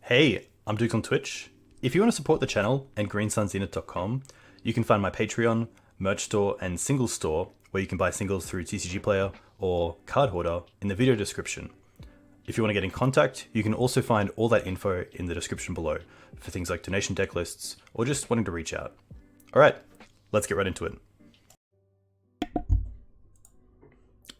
Hey, I'm Dukes on Twitch. If you want to support the channel and greensunzenith.com, you can find my Patreon, merch store, and singles store where you can buy singles through TCG Player or Card Hoarder in the video description. If you want to get in contact, you can also find all that info in the description below for things like donation deck lists or just wanting to reach out. Alright, let's get right into it.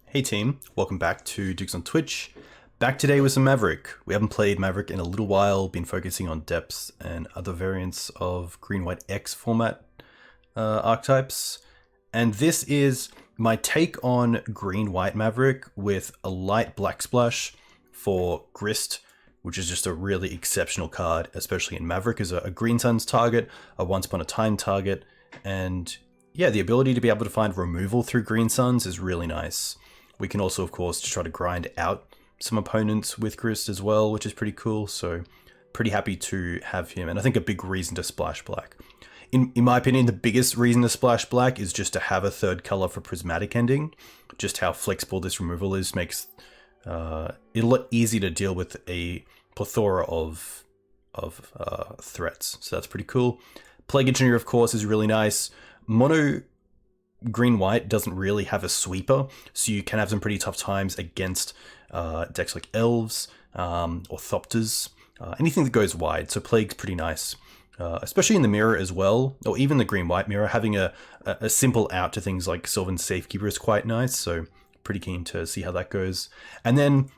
Hey team, welcome back to Dukes on Twitch. Back today with some Maverick. We haven't played Maverick in a little while, been focusing on depths and other variants of green-white X format archetypes. And this is my take on green-white Maverick with a light black splash for Grist, which is just a really exceptional card, especially in Maverick as a Green Sun's target, a Once Upon a Time target. And yeah, the ability to be able to find removal through Green Suns is really nice. We can also, of course, try to grind out some opponents with Grist as well, which is pretty cool. So pretty happy to have him. And I think a big reason to splash black. In my opinion, the biggest reason to splash black is just to have a third color for prismatic ending. Just how flexible this removal is makes it a lot easier to deal with a plethora of threats. So that's pretty cool. Plague Engineer, of course, is really nice. Mono green-white doesn't really have a sweeper, so you can have some pretty tough times against decks like Elves or Thopters, anything that goes wide. So Plague's pretty nice, especially in the mirror as well, or even the green-white mirror. Having a simple out to things like Sylvan Safekeeper is quite nice, so pretty keen to see how that goes. And then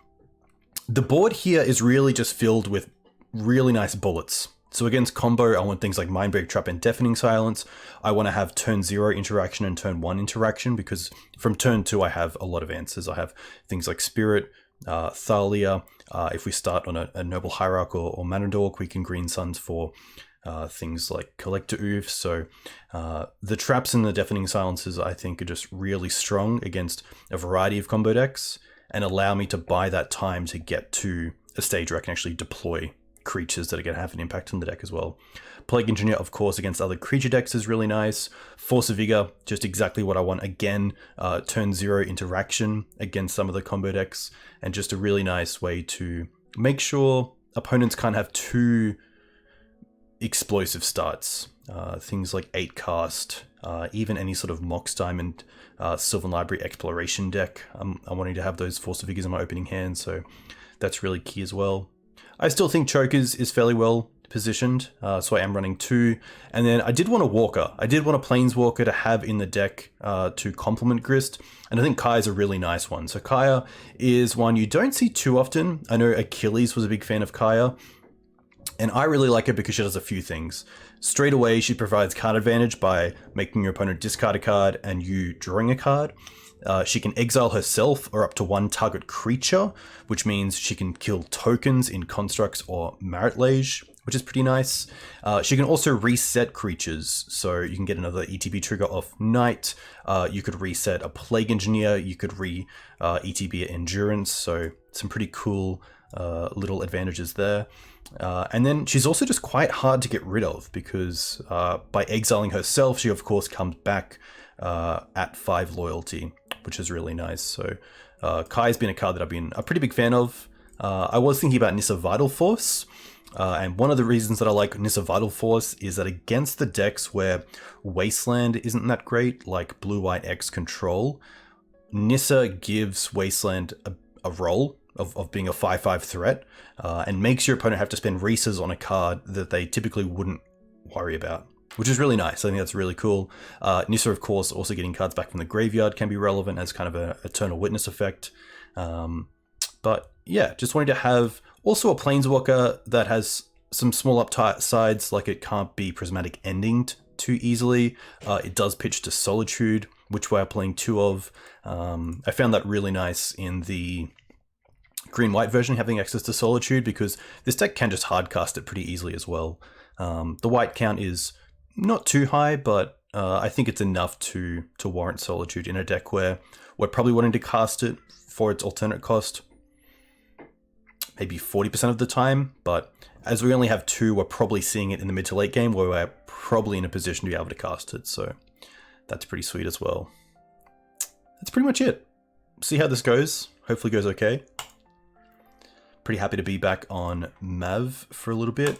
the board here is really just filled with really nice bullets. So against combo, I want things like Mindbreak, Trap, and Deafening Silence. I want to have turn 0 interaction and turn 1 interaction, because from turn 2 I have a lot of answers. I have things like Spirit, Thalia. If we start on a Noble Hierarch or Manadork, we can Green Suns for things like Collector Oof. So the traps and the Deafening Silences, I think, are just really strong against a variety of combo decks and allow me to buy that time to get to a stage where I can actually deploy creatures that are going to have an impact on the deck as well. Plague Engineer, of course, against other creature decks is really nice. Force of Vigor, just exactly what I want. Again, turn 0 interaction against some of the combo decks, and just a really nice way to make sure opponents can't have too explosive starts. Things like 8 cast, even any sort of Mox Diamond, Sylvan Library Exploration deck. I'm wanting to have those Force of Vigors in my opening hand, so that's really key as well. I still think Chokers is fairly well positioned, so I am running 2. And then I did want a Walker. I did want a Planeswalker to have in the deck to complement Grist, and I think Kaya's a really nice one. So Kaya is one you don't see too often. I know Achilles was a big fan of Kaya, and I really like it because she does a few things. Straight away, she provides card advantage by making your opponent discard a card and you drawing a card. She can exile herself or up to 1 target creature, which means she can kill tokens in constructs or Maritlage, which is pretty nice. She can also reset creatures, so you can get another ETB trigger off Knight. You could reset a Plague Engineer, you could ETB Endurance, so some pretty cool little advantages there. And then she's also just quite hard to get rid of, because by exiling herself, she of course comes back at 5 loyalty, which is really nice. So Kai's been a card that I've been a pretty big fan of. I was thinking about Nissa Vital Force, and one of the reasons that I like Nissa Vital Force is that against the decks where Wasteland isn't that great, like Blue-White X Control, Nissa gives Wasteland a role of being a 5/5 threat, and makes your opponent have to spend Reeses on a card that they typically wouldn't worry about, which is really nice. I think that's really cool. Nissa, of course, also getting cards back from the graveyard can be relevant as kind of an Eternal Witness effect. But yeah, just wanting to have also a Planeswalker that has some small upsides, like it can't be prismatic ending too easily. It does pitch to Solitude, which we're playing 2 of. I found that really nice in the green-white version, having access to Solitude, because this deck can just hardcast it pretty easily as well. The white count is not too high, but I think it's enough to warrant Solitude in a deck where we're probably wanting to cast it for its alternate cost maybe 40% of the time, but as we only have 2, we're probably seeing it in the mid to late game where we're probably in a position to be able to cast it, so that's pretty sweet as well. That's pretty much it. See how this goes. Hopefully goes okay. Pretty happy to be back on Mav for a little bit.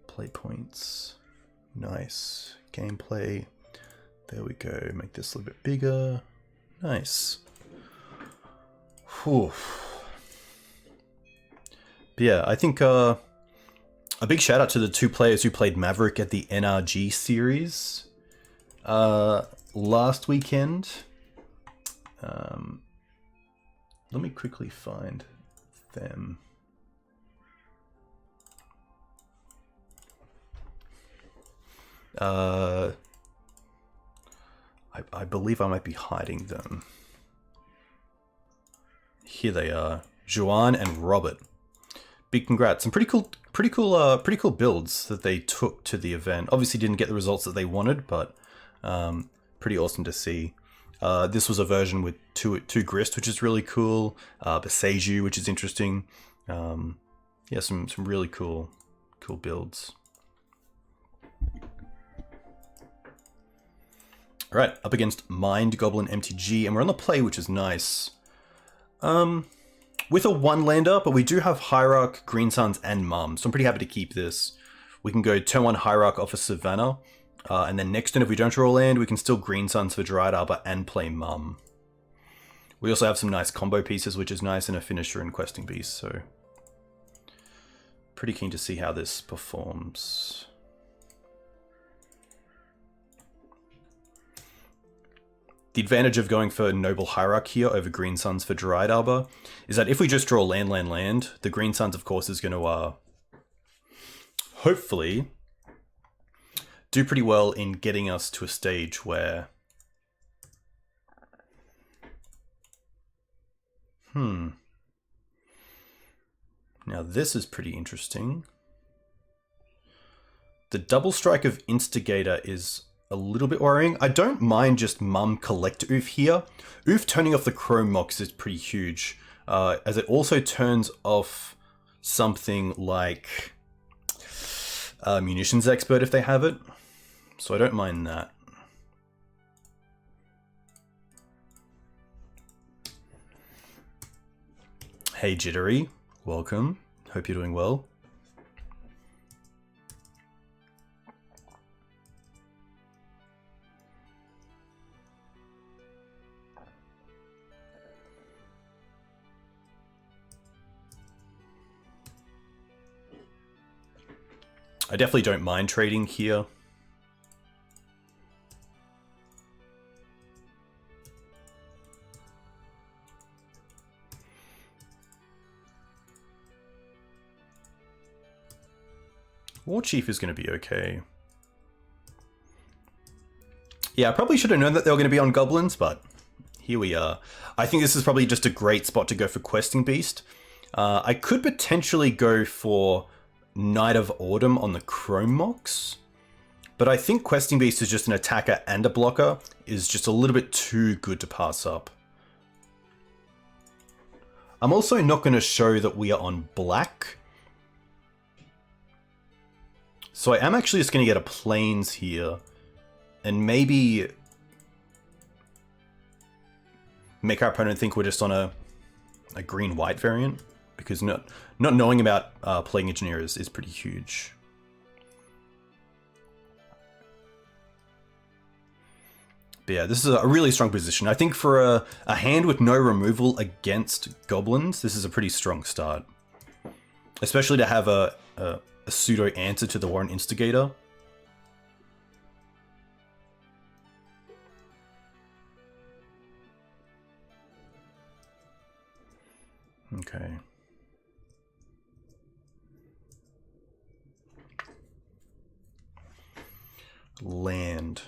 Play points. Nice. Gameplay. There we go. Make this a little bit bigger. Nice. Whew. But yeah, I think a big shout out to the 2 players who played Maverick at the NRG series last weekend. Let me quickly find them. I believe I might be hiding them. Here they are, Juan and Robert. Big congrats! Some pretty cool builds that they took to the event. Obviously, didn't get the results that they wanted, but pretty awesome to see. This was a version with two grist, which is really cool. Beseju, which is interesting. Yeah, some really cool builds. All right, up against Mind Goblin MTG, and we're on the play, which is nice. With a 1-lander, but we do have Hierarch, Green Suns, and Mum, so I'm pretty happy to keep this. We can go turn 1 Hierarch off a Savannah, and then next turn, if we don't draw a land, we can still Green Suns for Dryad Arbor and play Mum. We also have some nice combo pieces, which is nice, and a finisher and Questing Beast, so pretty keen to see how this performs. The advantage of going for Noble Hierarch here over Green Suns for Dryad Arbor is that if we just draw land, the Green Suns, of course, is going to hopefully do pretty well in getting us to a stage where... Now this is pretty interesting. The double strike of Instigator is a little bit worrying. I don't mind just Mum Collect Oof here. Oof turning off the Chrome Mox is pretty huge, as it also turns off something like Munitions Expert if they have it. So I don't mind that. Hey Jittery, welcome. Hope you're doing well. I definitely don't mind trading here. War Chief is going to be okay. Yeah, I probably should have known that they were going to be on Goblins, but here we are. I think this is probably just a great spot to go for Questing Beast. I could potentially go for Knight of Autumn on the Chrome Mox, but I think Questing Beast is just an attacker and a blocker, is just a little bit too good to pass up. I'm also not going to show that we are on black, so I am actually just going to get a Plains here, and maybe make our opponent think we're just on a green-white variant, because not knowing about Plague Engineer is pretty huge. But yeah, this is a really strong position. I think for a hand with no removal against Goblins, this is a pretty strong start. Especially to have a pseudo answer to the Warren Instigator. Okay. Land.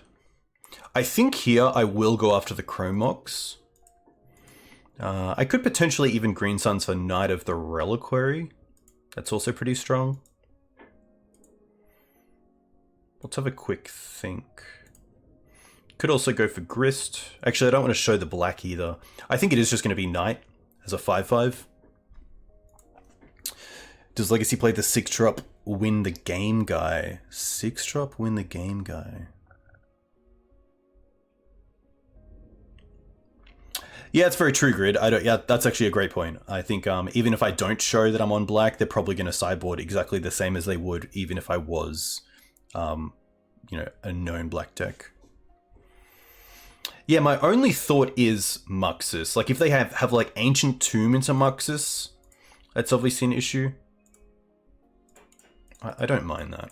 I think here I will go after the Chrome Mox. I could potentially even Green Suns for Knight of the Reliquary. That's also pretty strong. Let's have a quick think. Could also go for Grist. Actually, I don't want to show the black either. I think it is just going to be Knight as a 5/5. Does Legacy play the 6-drop win the game guy? 6-drop win the game guy. Yeah, it's very true, Grid. I don't. Yeah, that's actually a great point. I think even if I don't show that I'm on black, they're probably going to sideboard exactly the same as they would even if I was, you know, a known black deck. Yeah, my only thought is Muxus. Like, if they have like Ancient Tomb into Muxus, that's obviously an issue. I don't mind that.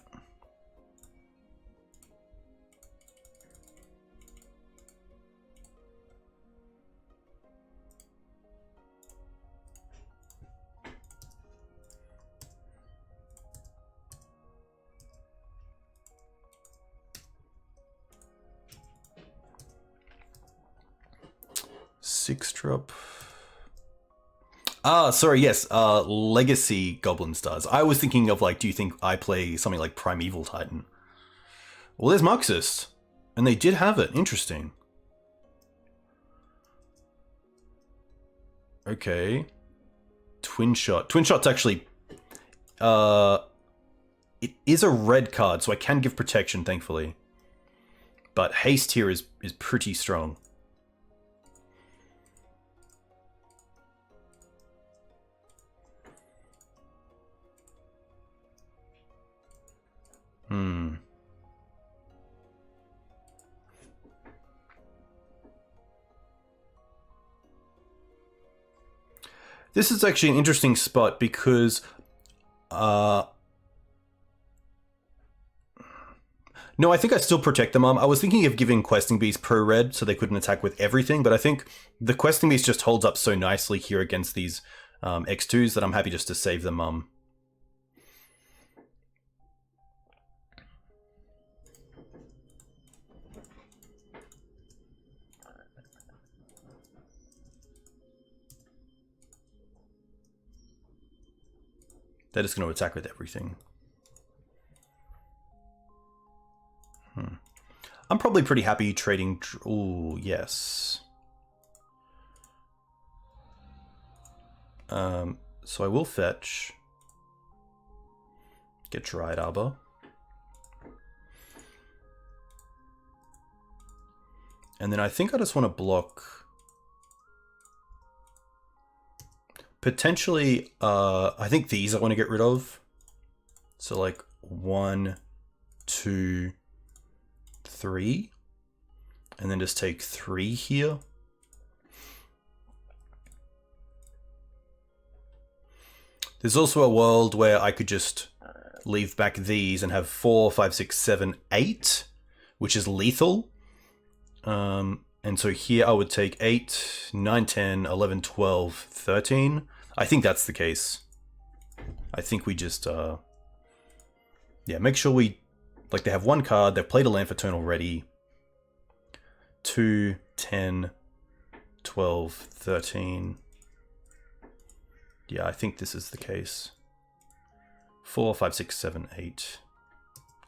Six drop. Ah, sorry, yes. Legacy Goblin Stars. I was thinking of like, do you think I play something like Primeval Titan? Well, there's Muxus. And they did have it. Interesting. Okay. Twin Shot. Twin Shot's actually... it is a red card, so I can give protection, thankfully. But haste here is pretty strong. This is actually an interesting spot because... no, I think I still protect them. I was thinking of giving Questing Beast pro red so they couldn't attack with everything, but I think the Questing Beast just holds up so nicely here against these X2s that I'm happy just to save them. They're just going to attack with everything. I'm probably pretty happy trading... Ooh, yes. So I will fetch. Get Dried Arbor. And then I think I just want to block... Potentially, I think these I want to get rid of. So like 1, 2, 3. And then just take 3 here. There's also a world where I could just leave back these and have 4, 5, 6, 7, 8, which is lethal. And so here I would take 8, 9, 10, 11, 12, 13. I think that's the case. I think we just, yeah, make sure we, like they have 1 card, they've played a land for turn already. 2, 10, 12, 13. Yeah, I think this is the case. 4, 5, 6, 7, 8.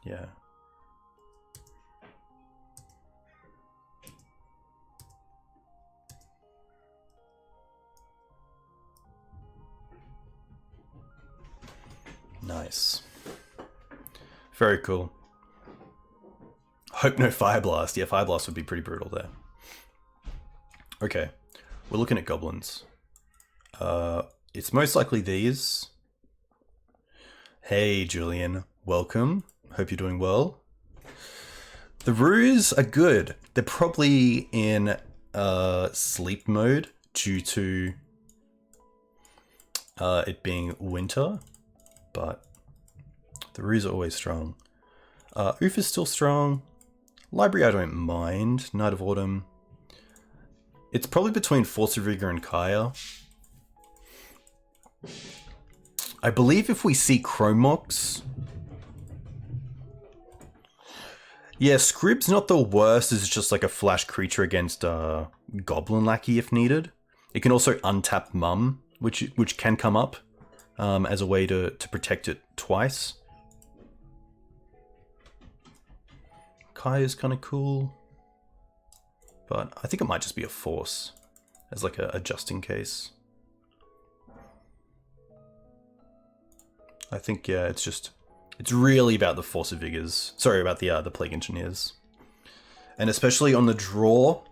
Yeah. Nice. Very cool. Hope no Fire Blast. Yeah, Fire Blast would be pretty brutal there. Okay, we're looking at goblins. It's most likely these. Hey, Julian. Welcome. Hope you're doing well. The Roos are good. They're probably in sleep mode due to it being winter. But the Roos are always strong. Oof is still strong. Library I don't mind. Night of Autumn. It's probably between Force of Vigor and Kaya. I believe if we see Chromox... Yeah, Scrib's not the worst. It's just like a flash creature against Goblin Lackey if needed. It can also untap Mum, which can come up. As a way to protect it twice. Kai is kind of cool. But I think it might just be a force. As like a just in case. I think, yeah, it's really about the Force of Vigors. Sorry, about the Plague Engineers. And especially on the draw,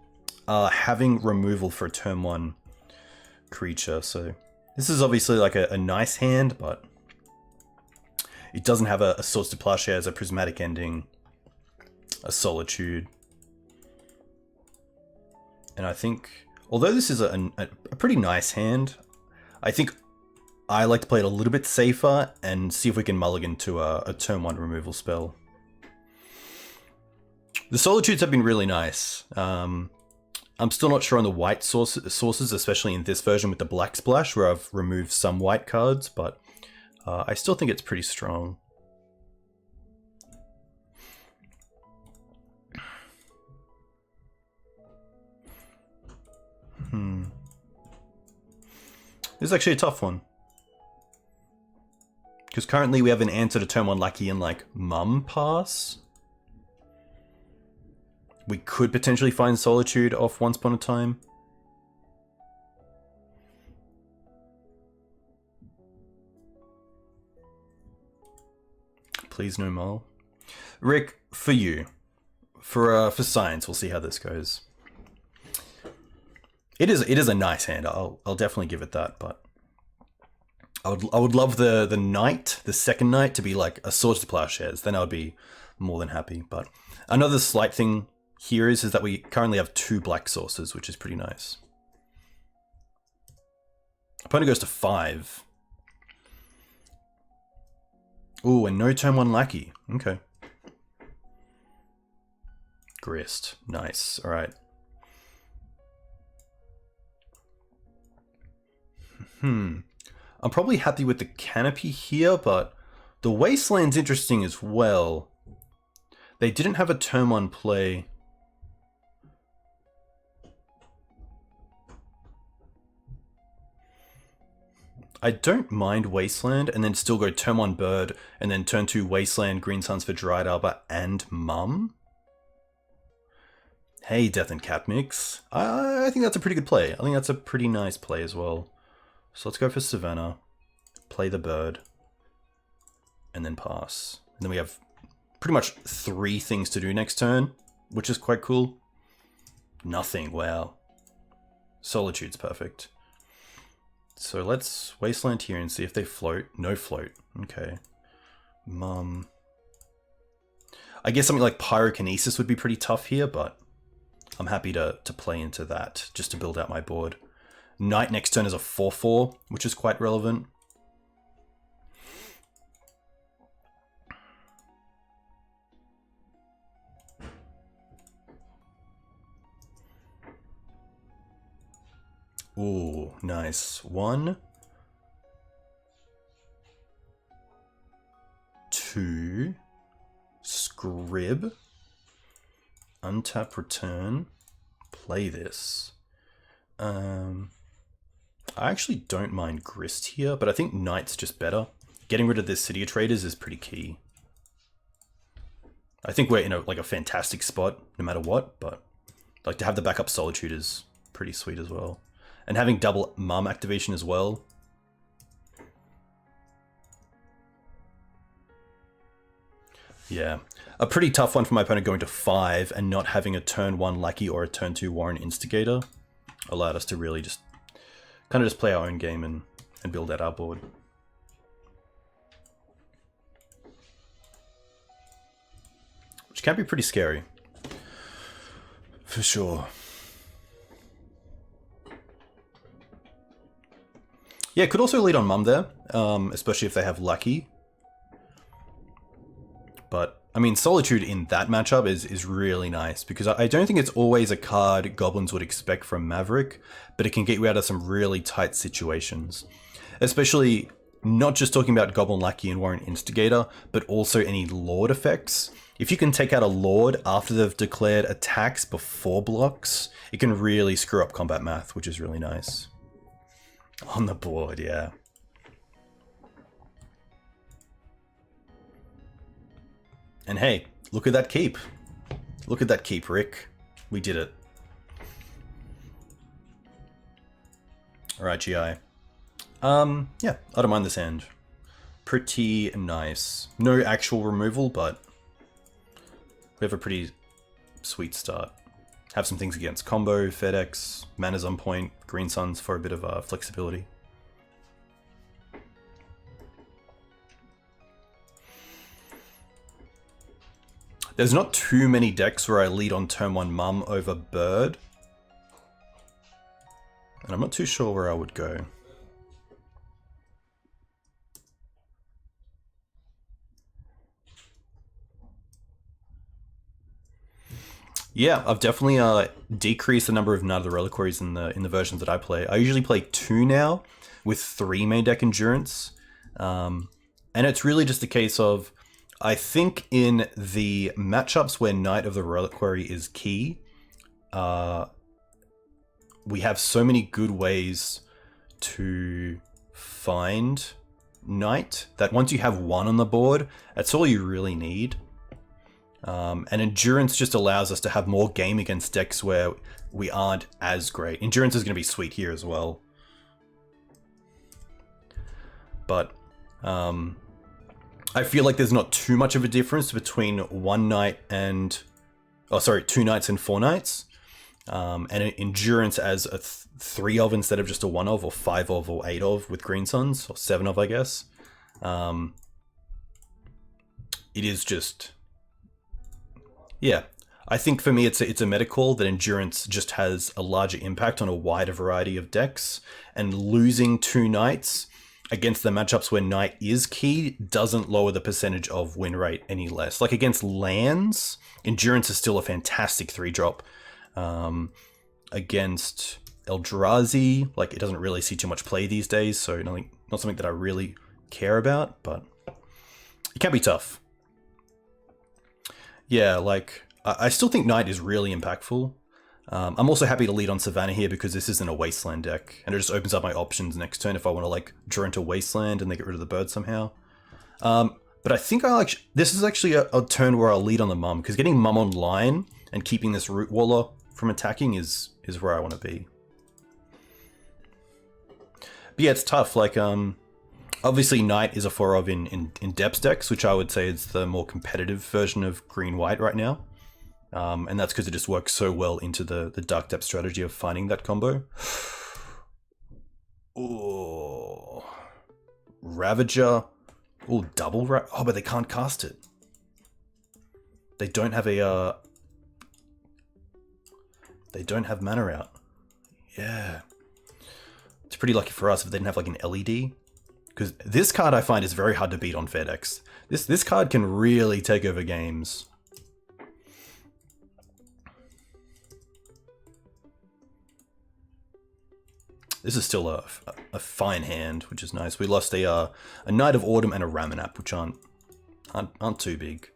having removal for a turn 1 creature. So this is obviously like a nice hand, but it doesn't have a Swords to Plowshares, a Prismatic Ending, a Solitude. And I think, although this is a pretty nice hand, I think I like to play it a little bit safer and see if we can mulligan to a turn 1 removal spell. The Solitudes have been really nice. I'm still not sure on the white sources, especially in this version with the black splash, where I've removed some white cards, but I still think it's pretty strong. This is actually a tough one. Because currently we have an answer to turn 1 Lucky and like Mum Pass. We could potentially find Solitude off Once Upon a Time. Please no Mull. Rick, for you. For science, we'll see how this goes. It is a nice hand. I'll definitely give it that, but I would love the knight, the second knight, to be like a Swords to Plowshares. Then I would be more than happy. But another slight thing here is that we currently have 2 black sources, which is pretty nice. Opponent goes to 5. Ooh, and no turn 1 Lackey. Okay. Grist. Nice. All right. I'm probably happy with the Canopy here, but the Wasteland's interesting as well. They didn't have a turn 1 play. I don't mind Wasteland and then still go turn 1 Bird and then turn 2 Wasteland, Green Suns for Dried Arbor and Mum. Hey, Death and Cat Mix. I think that's a pretty good play. I think that's a pretty nice play as well. So let's go for Savannah, play the bird, and then pass. And then we have pretty much 3 things to do next turn, which is quite cool. Nothing, wow. Solitude's perfect. So let's Wasteland here and see if they float. No float, okay. Mum. I guess something like Pyrokinesis would be pretty tough here, but I'm happy to play into that just to build out my board. Knight next turn is a 4/4, which is quite relevant. Ooh, nice. 1, 2, Scrib, untap, return, play this. I actually don't mind Grist here, but I think Knight's just better. Getting rid of this City of Traders is pretty key. I think we're in a fantastic spot no matter what, but like to have the backup Solitude is pretty sweet as well. And having double Mum activation as well. Yeah, a pretty tough one for my opponent going to 5 and not having a turn 1 Lackey or a turn 2 Warren Instigator allowed us to really just kind of just play our own game and build out our board. Which can be pretty scary. For sure. Yeah, could also lead on Mum there, especially if they have Lucky. But, I mean, Solitude in that matchup is really nice, because I don't think it's always a card Goblins would expect from Maverick, but it can get you out of some really tight situations. Especially, not just talking about Goblin Lackey and Warren Instigator, but also any Lord effects. If you can take out a Lord after they've declared attacks before blocks, it can really screw up combat math, which is really nice. On the board, yeah. And hey, look at that keep. Look at that keep, Rick. We did it. Alright, GI. Yeah, I don't mind this hand. Pretty nice. No actual removal, but we have a pretty sweet start. Have some things against combo, FedEx, mana's on point, green suns for a bit of flexibility. There's not too many decks where I lead on turn 1 Mum over Bird. And I'm not too sure where I would go. Yeah, I've definitely decreased the number of Knight of the Reliquaries in the versions that I play. I usually play 2 now, with 3 main deck endurance. And it's really just a case of, I think in the matchups where Knight of the Reliquary is key, we have so many good ways to find Knight that once you have 1 on the board, that's all you really need. And Endurance just allows us to have more game against decks where we aren't as great. Endurance is going to be sweet here as well. But I feel like there's not too much of a difference between 1 Knight and... Oh, sorry, 2 Knights and 4 Knights. And Endurance as a 3 of instead of just a 1 of, or 5 of, or 8 of with Green Suns, or 7 of, I guess. It is just... Yeah, I think for me it's a meta call that Endurance just has a larger impact on a wider variety of decks, and losing 2 Knights against the matchups where Knight is key doesn't lower the percentage of win rate any less. Like against lands, Endurance is still a fantastic 3-drop. Against Eldrazi, like it doesn't really see too much play these days, so not something that I really care about, but it can be tough. Yeah, like, I still think Knight is really impactful. I'm also happy to lead on Savannah here because this isn't a Wasteland deck, and it just opens up my options next turn if I want to, like, draw into Wasteland and then get rid of the bird somehow. But I think this is actually a turn where I'll lead on the Mum, because getting Mum online and keeping this Root Waller from attacking is where I want to be. But yeah, it's tough, like, obviously, Knight is a 4 of in depth decks, which I would say is the more competitive version of green-white right now. And that's because it just works so well into the dark depth strategy of finding that combo. Oh, Ravager. Oh, double Oh, but they can't cast it. They don't have a... They don't have mana out. Yeah. It's pretty lucky for us if they didn't have like an LED. Because this card I find is very hard to beat on FedEx. This card can really take over games. This is still a fine hand, which is nice. We lost a Knight of Autumn and a Ramanap, which aren't too big.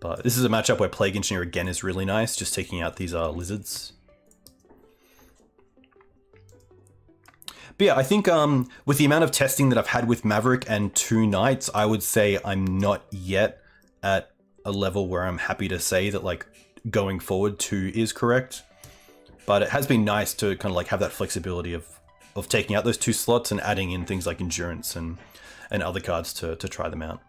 But this is a matchup where Plague Engineer again is really nice, just taking out these lizards. But yeah, I think with the amount of testing that I've had with Maverick and 2 Knights, I would say I'm not yet at a level where I'm happy to say that like going forward 2 is correct. But it has been nice to kind of like have that flexibility of taking out those 2 slots and adding in things like Endurance and other cards to try them out.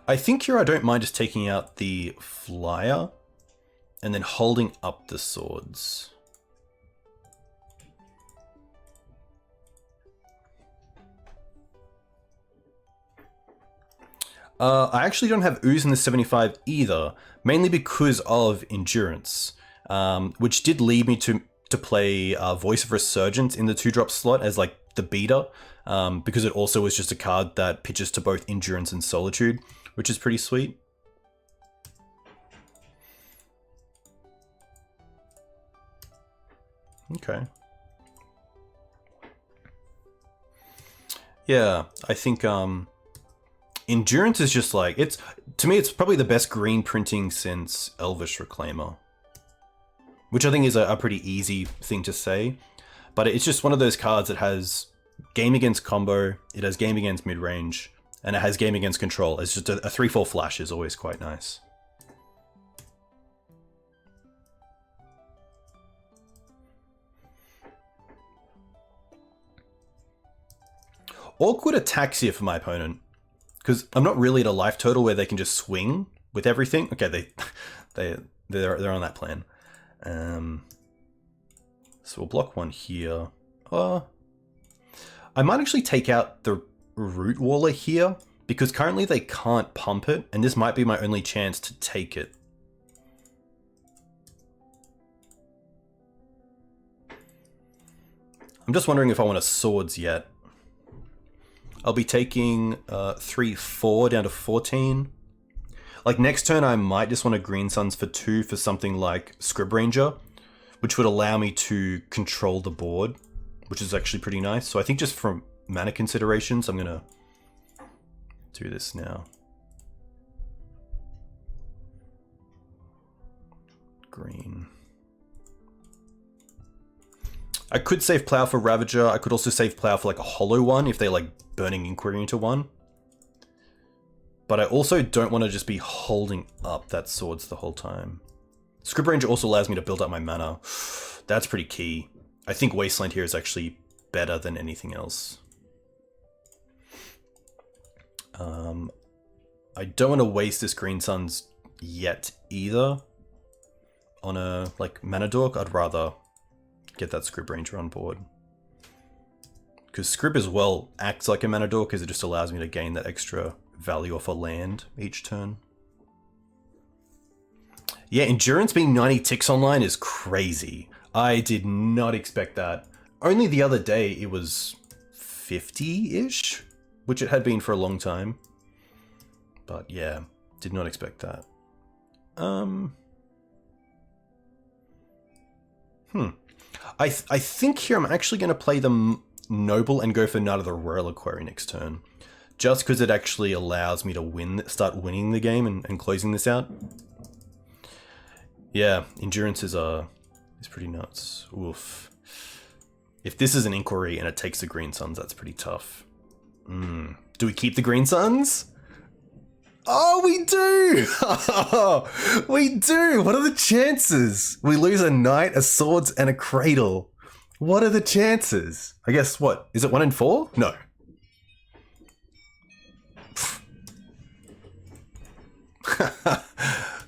I think here I don't mind just taking out the Flyer and then holding up the swords. I actually don't have Ooze in the 75 either, mainly because of Endurance, which did lead me to play Voice of Resurgence in the 2-drop slot as like the beater, because it also was just a card that pitches to both Endurance and Solitude, which is pretty sweet. Okay. Yeah, I think Endurance is just like, to me it's probably the best green printing since Elvish Reclaimer, which I think is a pretty easy thing to say, but it's just one of those cards that has game against combo, it has game against mid-range, and it has game against control. It's just a 3/4 flash is always quite nice. Awkward Ataxia for my opponent, Because I'm not really at a life total where they can just swing with everything. Okay, they're on that plan. So we'll block one here. I might actually take out the Root Waller here, because currently they can't pump it, and this might be my only chance to take it. I'm just wondering if I want a Swords yet. I'll be taking 3-4 down to 14. Like next turn I might just want a Green Suns for 2 for something like Scrib Ranger, which would allow me to control the board, which is actually pretty nice. So I think just from mana considerations, I'm going to do this now. Green. I could save Plow for Ravager. I could also save Plow for like a hollow one if they like Burning Inquiry into one. But I also don't want to just be holding up that Swords the whole time. Scrib Ranger also allows me to build up my mana. That's pretty key. I think Wasteland here is actually better than anything else. I don't want to waste this Green Suns yet either on a like Mana Dork. I'd rather get that Scrib Ranger on board. Because Scrib as well acts like a Mana Dork because it just allows me to gain that extra value off a land each turn. Yeah, Endurance being 90 ticks online is crazy. I did not expect that. Only the other day it was 50-ish, which it had been for a long time. But yeah, did not expect that. I think here I'm actually going to play the Noble and go for Knight of the Royal Aquarii next turn. Just because it actually allows me to start winning the game and closing this out. Yeah, Endurance is pretty nuts. Oof. If this is an Inquiry and it takes the Green Suns, that's pretty tough. Do we keep the Green Suns? Oh, we do! We do! What are the chances? We lose a Knight, a Swords, and a Cradle. What are the chances? I guess, what? Is it 1 in 4? No.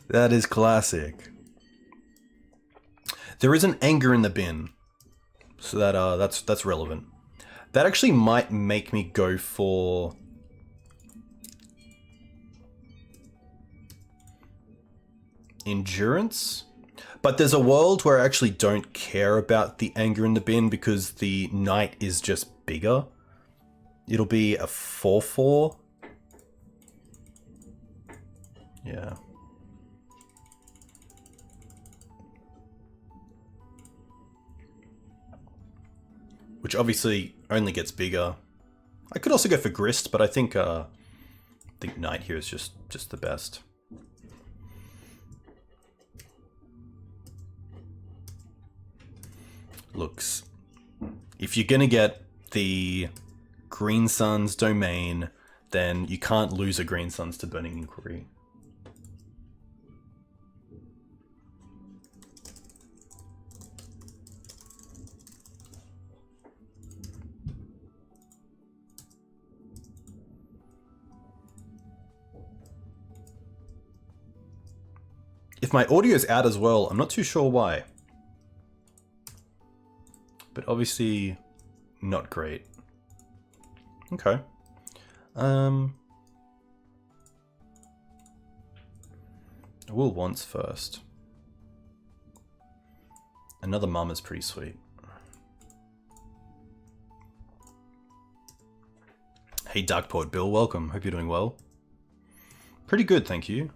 That is classic. There is an Anger in the bin, so that's relevant. That actually might make me go for Endurance, but there's a world where I actually don't care about the Anger in the bin because the Knight is just bigger. It'll be a 4/4. Yeah. Which obviously only gets bigger. I could also go for Grist, but I think Knight here is just the best. Looks, if you're gonna get the Green Suns domain, then you can't lose a Green Suns to Burning Inquiry. If my audio is out as well, I'm not too sure why. But obviously not great. Okay. I will once first. Another mum is pretty sweet. Hey Dark Poet Bill, welcome. Hope you're doing well. Pretty good, thank you.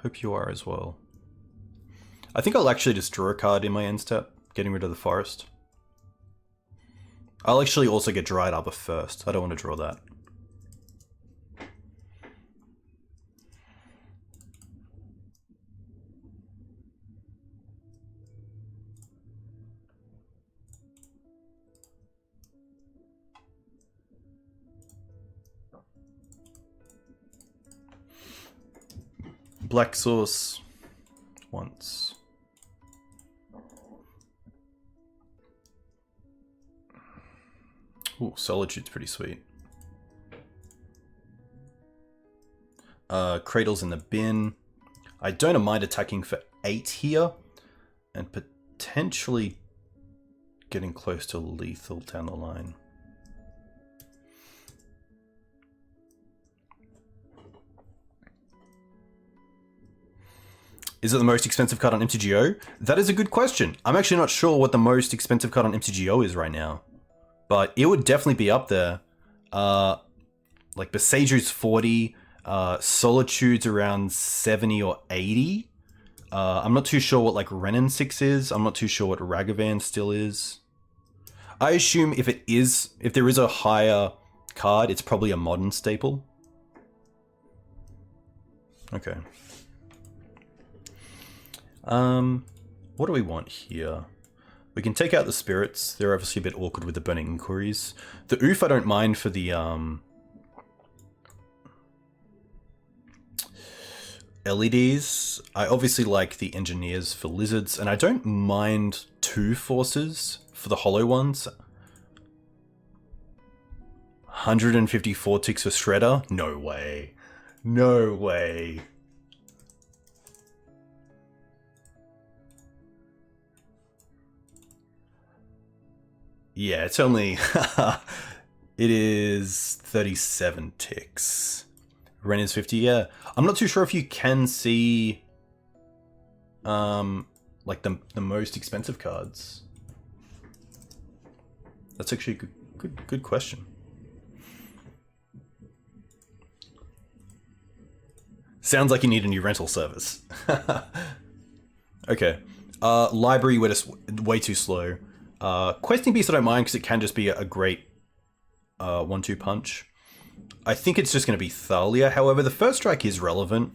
Hope you are as well. I think I'll actually just draw a card in my end step, getting rid of the forest. I'll actually also get Dried Arbor first. I don't want to draw that. Black Source once. Ooh, Solitude's pretty sweet. Cradle's in the bin. I don't mind attacking for 8 here, and potentially getting close to lethal down the line. Is it the most expensive card on MTGO? That is a good question. I'm actually not sure what the most expensive card on MTGO is right now, but it would definitely be up there. Like Besaju's 40, Solitude's around 70 or 80. I'm not too sure what like Renin 6 is. I'm not too sure what Ragavan still is. I assume if there is a higher card, it's probably a modern staple. Okay. What do we want here? We can take out the spirits. They're obviously a bit awkward with the burning inquiries. The oof I don't mind for the LEDs. I obviously like the engineers for lizards, and I don't mind 2 forces for the hollow ones. 154 ticks for Shredder? No way. No way. Yeah, it's only... it is 37 ticks. Ren is 50, yeah. I'm not too sure if you can see... like the most expensive cards. That's actually a good question. Sounds like you need a new rental service. Okay. Library, we're just way too slow. Questing Beast I don't mind because it can just be a great 1-2 punch. I think it's just going to be Thalia. However, the first strike is relevant.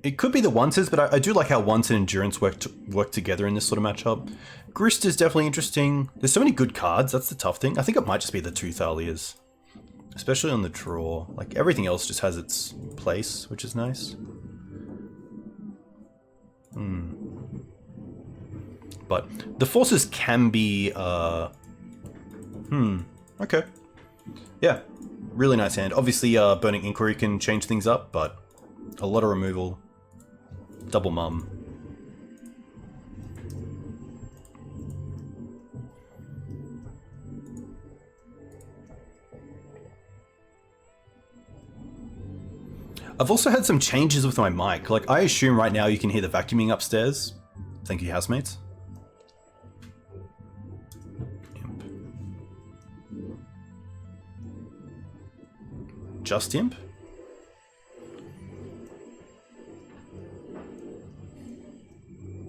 It could be the Onces, but I do like how Once and Endurance work together in this sort of matchup. Grist is definitely interesting. There's so many good cards, that's the tough thing. I think it might just be the 2 Thalias. Especially on the draw. Like, everything else just has its place, which is nice. But the forces can be, okay. Yeah, really nice hand. Obviously, Burning Inquiry can change things up, but a lot of removal. Double mum. I've also had some changes with my mic. Like, I assume right now you can hear the vacuuming upstairs. Thank you, housemates. Imp. Just Imp?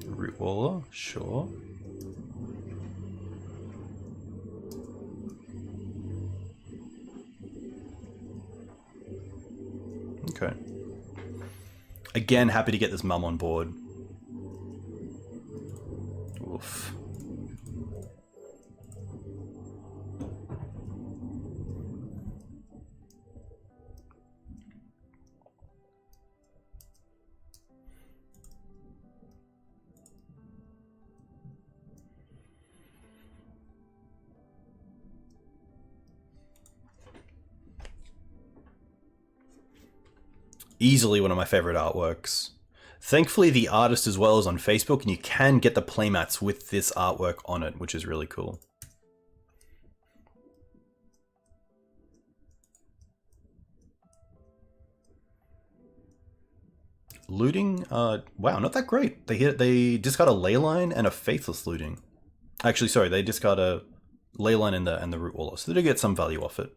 Root Waller, sure. Okay. Again, happy to get this mum on board. Oof. Easily one of my favorite artworks. Thankfully, the artist as well is on Facebook, and you can get the playmats with this artwork on it, which is really cool. Looting, wow, not that great. They discard a Leyline and a Faithless Looting. Actually, sorry, they discard a Leyline and the Root Waller, so they do get some value off it.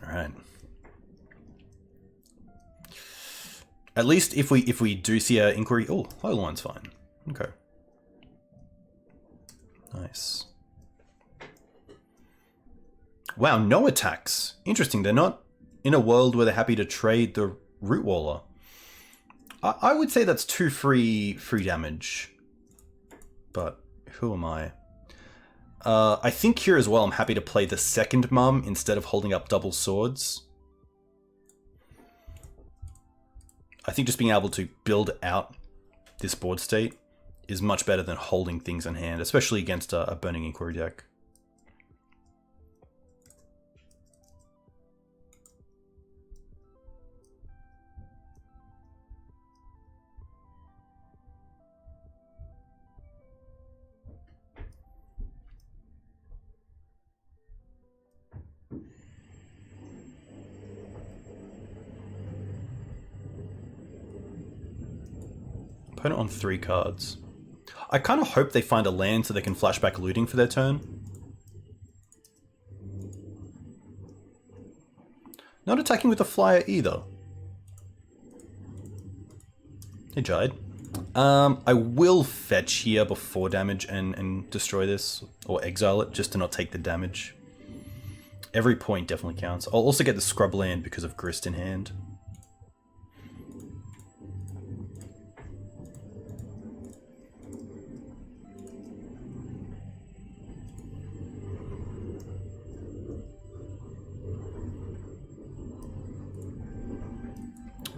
Alright. At least if we do see an inquiry... Oh, Hollow Line's fine. Okay. Nice. Wow, no attacks. Interesting, they're not in a world where they're happy to trade the Root Waller. I would say that's 2 free damage. But who am I? I think here as well I'm happy to play the second mum instead of holding up double swords. I think just being able to build out this board state is much better than holding things in hand, especially against a Burning Inquiry deck. Opponent on 3 cards. I kind of hope they find a land so they can flashback looting for their turn. Not attacking with a flyer either. Hey, Jide. I will fetch here before damage and destroy this, or exile it, just to not take the damage. Every point definitely counts. I'll also get the scrub land because of Grist in hand.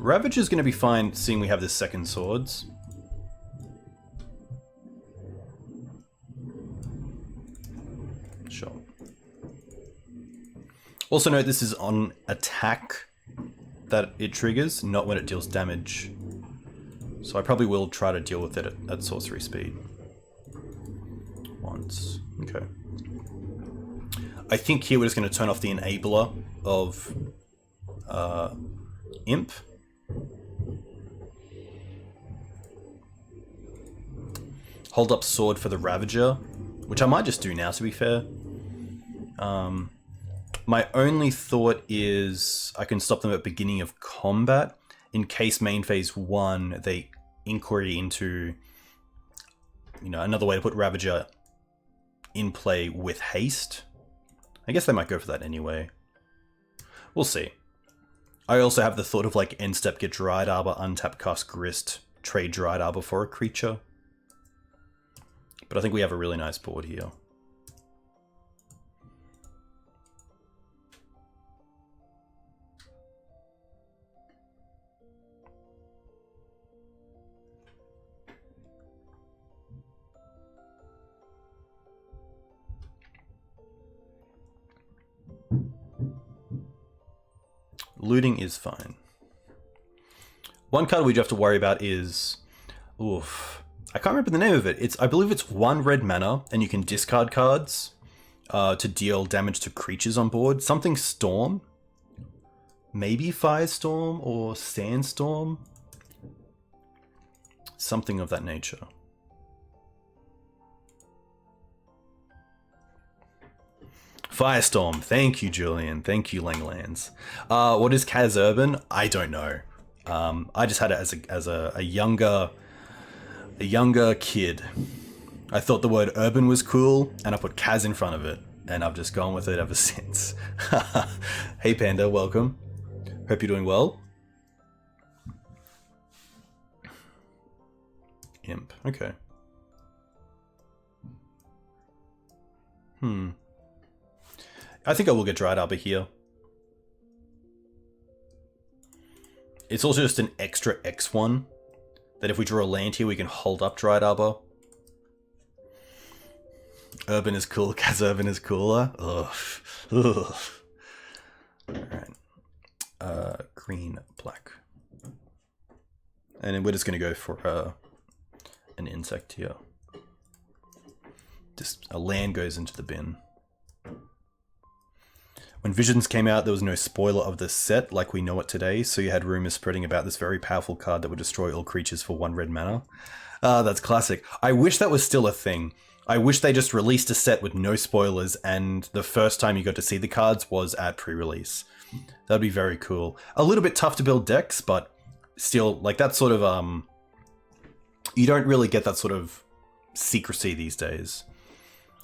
Ravage is going to be fine, seeing we have this second swords. Sure. Also note this is on attack that it triggers, not when it deals damage. So I probably will try to deal with it at sorcery speed. Once. Okay. I think here we're just going to turn off the enabler of Imp. Hold up sword for the Ravager, which I might just do now, to be fair. My only thought is I can stop them at beginning of combat in case main phase 1 they inquiry into, you know, another way to put Ravager in play with haste. I guess they might go for that anyway. We'll see. I also have the thought of like end step get Dried Arbor, untap cast Grist, trade Dried Arbor for a creature. But I think we have a really nice board here. Looting is fine. One card we do have to worry about is... Oof. I can't remember the name of it. I believe it's 1 red mana, and you can discard cards to deal damage to creatures on board. Something Storm. Maybe Firestorm or Sandstorm. Something of that nature. Firestorm. Thank you, Julian. Thank you, Langlands. What is Kaz Urban? I don't know. I just had it as a younger kid. I thought the word urban was cool, and I put Kaz in front of it, and I've just gone with it ever since. Hey Panda, welcome. Hope you're doing well. Imp, okay. I think I will get Dried Arbor here. It's also just an extra X1. That if we draw a land here, we can hold up Dried Arbor. Urban is cool, Kaz Urban is cooler. Ugh. Ugh. Alright. Green, black. And then we're just going to go for an insect here. Just a land goes into the bin. When Visions came out, there was no spoiler of the set like we know it today, so you had rumors spreading about this very powerful card that would destroy all creatures for 1 red mana. That's classic. I wish that was still a thing. I wish they just released a set with no spoilers and the first time you got to see the cards was at pre-release. That'd be very cool. A little bit tough to build decks, but still, like that sort of, you don't really get that sort of secrecy these days.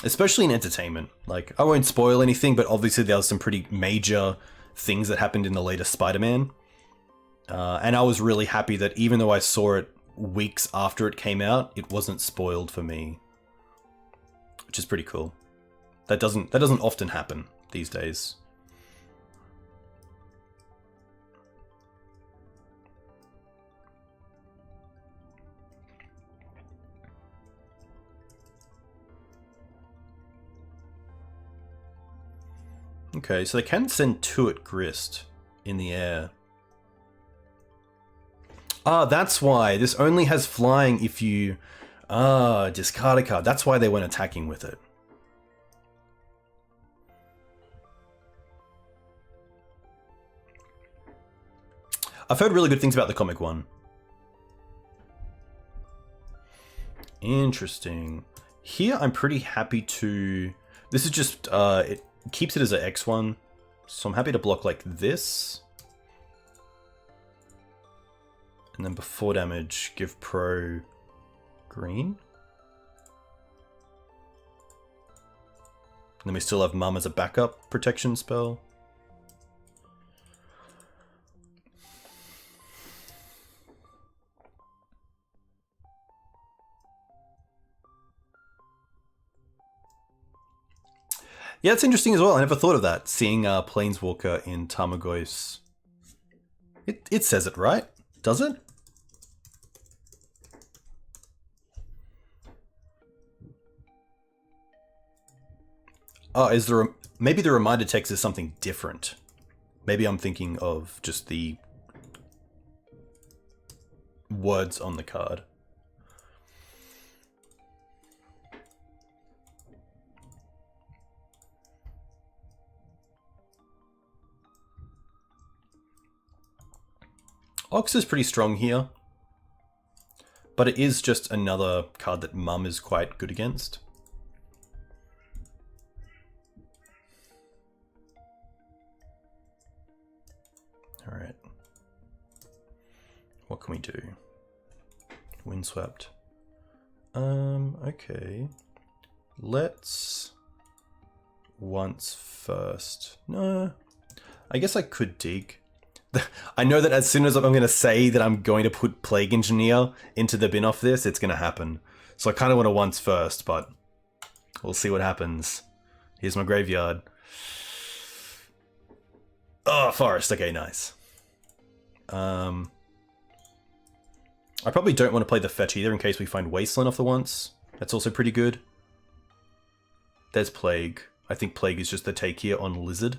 Especially in entertainment. Like, I won't spoil anything, but obviously there was some pretty major things that happened in the latest Spider-Man. And I was really happy that even though I saw it weeks after it came out, it wasn't spoiled for me. which is pretty cool. That doesn't often happen these days. Okay, so they can send 2 at Grist in the air. Ah, that's why. This only has flying if you... Ah, discard a card. That's why they weren't attacking with it. I've heard really good things about the comic one. Interesting. Here, I'm pretty happy to... This is just... it keeps it as an X1, so I'm happy to block like this. And then before damage, give pro green. And then we still have Mum as a backup protection spell. Yeah, it's interesting as well. I never thought of that, seeing Planeswalker in Tarmogoyf's. It says it, right? Does it? Oh, is there maybe the reminder text is something different? Maybe I'm thinking of just the words on the card. Ox is pretty strong here, but it is just another card that Mum is quite good against. All right. What can we do? Windswept. Okay. Let's once first. No, I guess I could dig. I know that as soon as I'm going to say that I'm going to put Plague Engineer into the bin off this, it's going to happen. So I kind of want to once first, but we'll see what happens. Here's my graveyard. Oh, Forest. Okay, nice. I probably don't want to play the fetch either in case we find Wasteland off the once. That's also pretty good. There's Plague. I think Plague is just the take here on Lizard.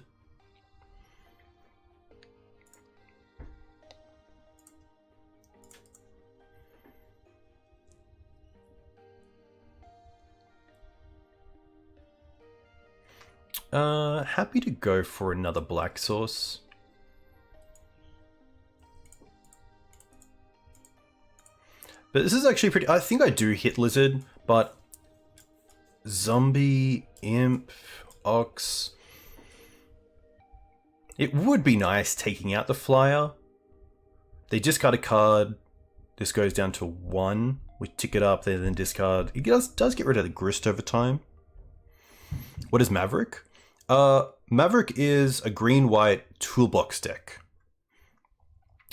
Happy to go for another black source. But this is actually pretty... I think I do hit Lizard, but... Zombie, Imp, Ox... It would be nice taking out the Flyer. They discard a card. This goes down to 1. We tick it up, they then discard. It does get rid of the Grist over time. What is Maverick? Maverick is a green-white toolbox deck.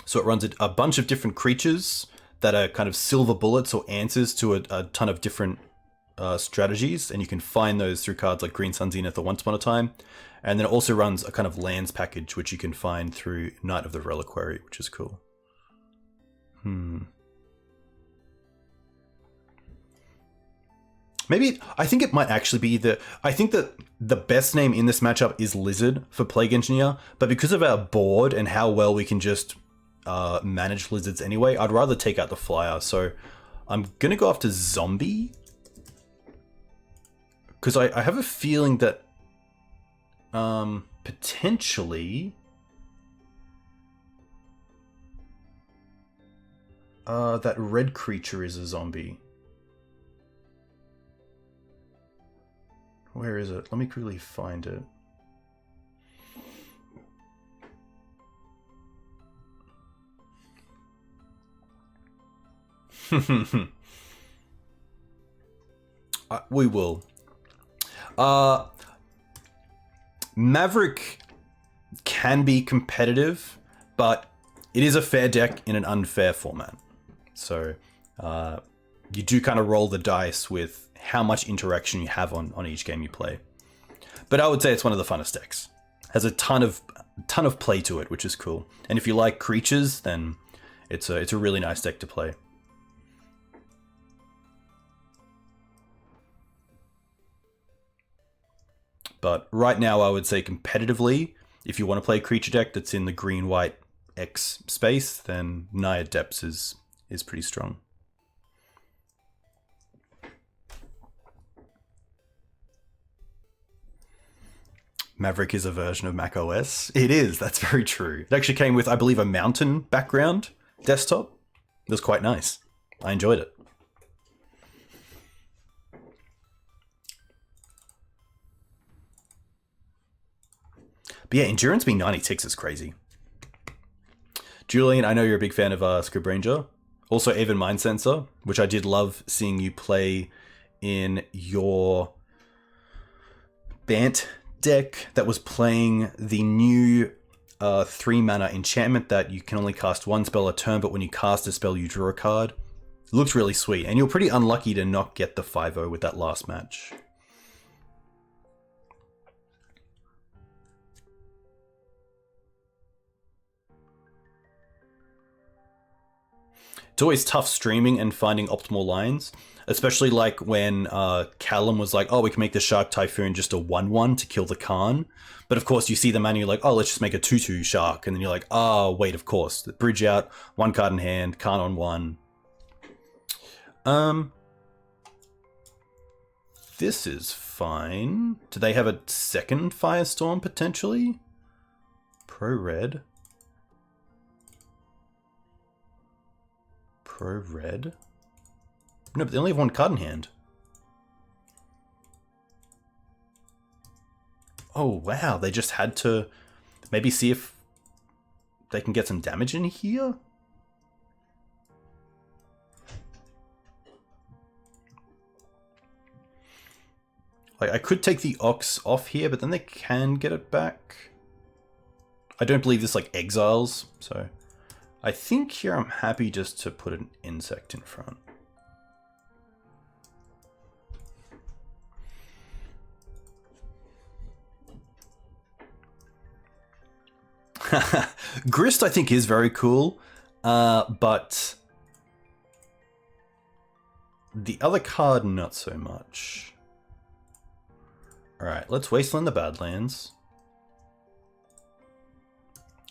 So it runs a bunch of different creatures that are kind of silver bullets or answers to a ton of different strategies, and you can find those through cards like Green Sun Zenith or Once Upon a Time. And then it also runs a kind of lands package, which you can find through Knight of the Reliquary, which is cool. Maybe, I think it might actually be I think that the best name in this matchup is Lizard for Plague Engineer, but because of our board and how well we can just manage Lizards anyway, I'd rather take out the Flyer. So I'm going to go after Zombie. Because I have a feeling that potentially that red creature is a zombie. Where is it? Let me quickly find it. We will. Maverick can be competitive, but it is a fair deck in an unfair format. So you do kind of roll the dice with how much interaction you have on each game you play. But I would say it's one of the funnest decks. Has a ton of play to it, which is cool. And if you like creatures, then it's a really nice deck to play. But right now, I would say competitively, if you want to play a creature deck that's in the green-white X space, then Naya Depths is pretty strong. Maverick is a version of macOS. It is, that's very true. It actually came with, I believe, a mountain background desktop. It was quite nice. I enjoyed it. But yeah, Endurance being 96 is crazy. Julian, I know you're a big fan of Scrib Ranger. Also, Even Mind Sensor, which I did love seeing you play in your Bant deck that was playing the new 3-mana enchantment that you can only cast one spell a turn, but when you cast a spell, you draw a card. It looks really sweet, and you're pretty unlucky to not get the 5-0 with that last match. It's always tough streaming and finding optimal lines, especially like when Callum was like, oh, we can make the Shark Typhoon just a 1/1 to kill the Khan. But of course, you see the mana, you're like, oh, let's just make a 2/2 Shark. And then you're like, oh, wait, of course. The bridge out, 1 card in hand, Khan on 1. This is fine. Do they have a second Firestorm, potentially? Pro-Red. Pro-Red? No, but they only have 1 card in hand. Oh, wow. They just had to maybe see if they can get some damage in here? Like, I could take the Ox off here, but then they can get it back. I don't believe this, like, exiles, so... I think here I'm happy just to put an insect in front. Grist, I think, is very cool, but the other card, not so much. Alright, let's Wasteland the Badlands.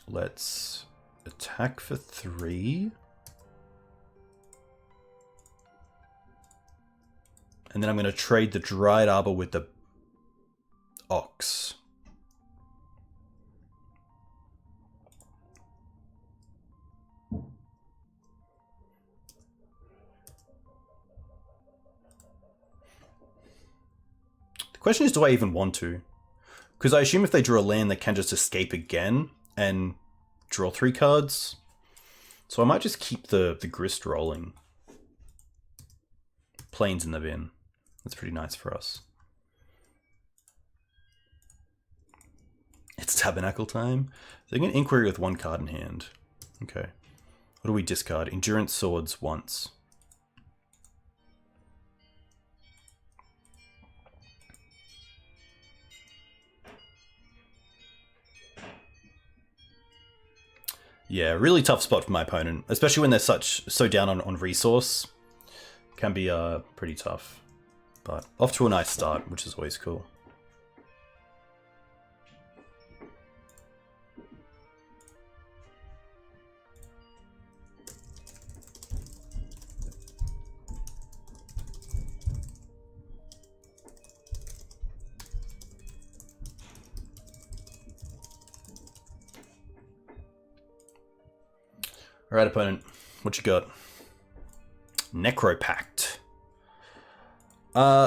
Let's attack for 3. And then I'm going to trade the Dried Arbor with the Ox. The question is, do I even want to? Because I assume if they draw a land, they can just escape again and draw 3 cards. So I might just keep the Grist rolling. Plains in the bin. That's pretty nice for us. It's Tabernacle time. So they get Inquiry with 1 card in hand. Okay. What do we discard? Endurance Swords once. Yeah, really tough spot for my opponent, especially when they're so down on resource. Can be pretty tough. But off to a nice start, which is always cool. Alright, opponent. What you got? Necropact.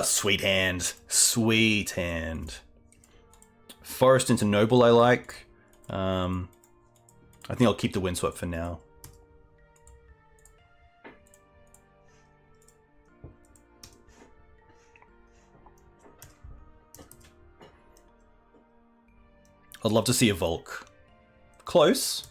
Sweet hand. Sweet hand. Forest into Noble I like. I think I'll keep the Windswept for now. I'd love to see a Volk. Close.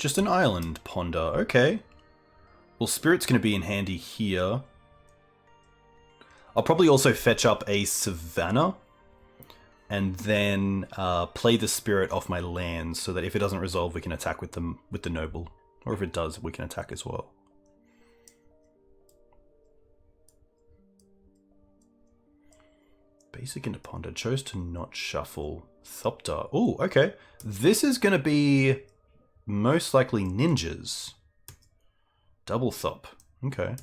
Just an island ponder. Okay. Well, Spirit's going to be in handy here. I'll probably also fetch up a Savannah and then play the Spirit off my lands so that if it doesn't resolve, we can attack with them with the Noble. Or if it does, we can attack as well. Basic into ponder. Chose to not shuffle. Thopter. Oh, okay. This is going to be most likely ninjas. Double Thop. Okay.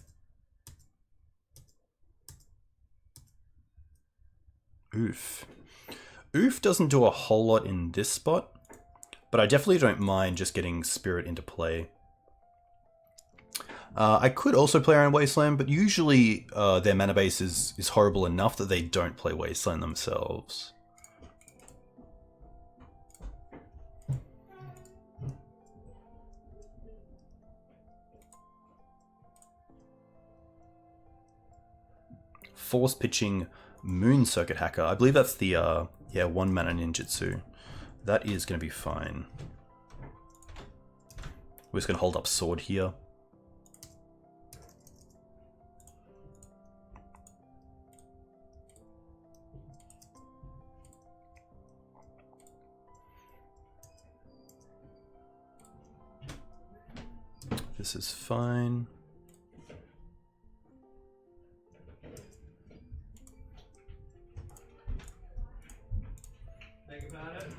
Oof. Oof doesn't do a whole lot in this spot, but I definitely don't mind just getting Spirit into play. I could also play around Wasteland, but usually their mana base is horrible enough that they don't play Wasteland themselves. Force pitching Moon Circuit Hacker. I believe that's the yeah, 1 mana ninjutsu. That is going to be fine. We're just going to hold up Sword here. This is fine.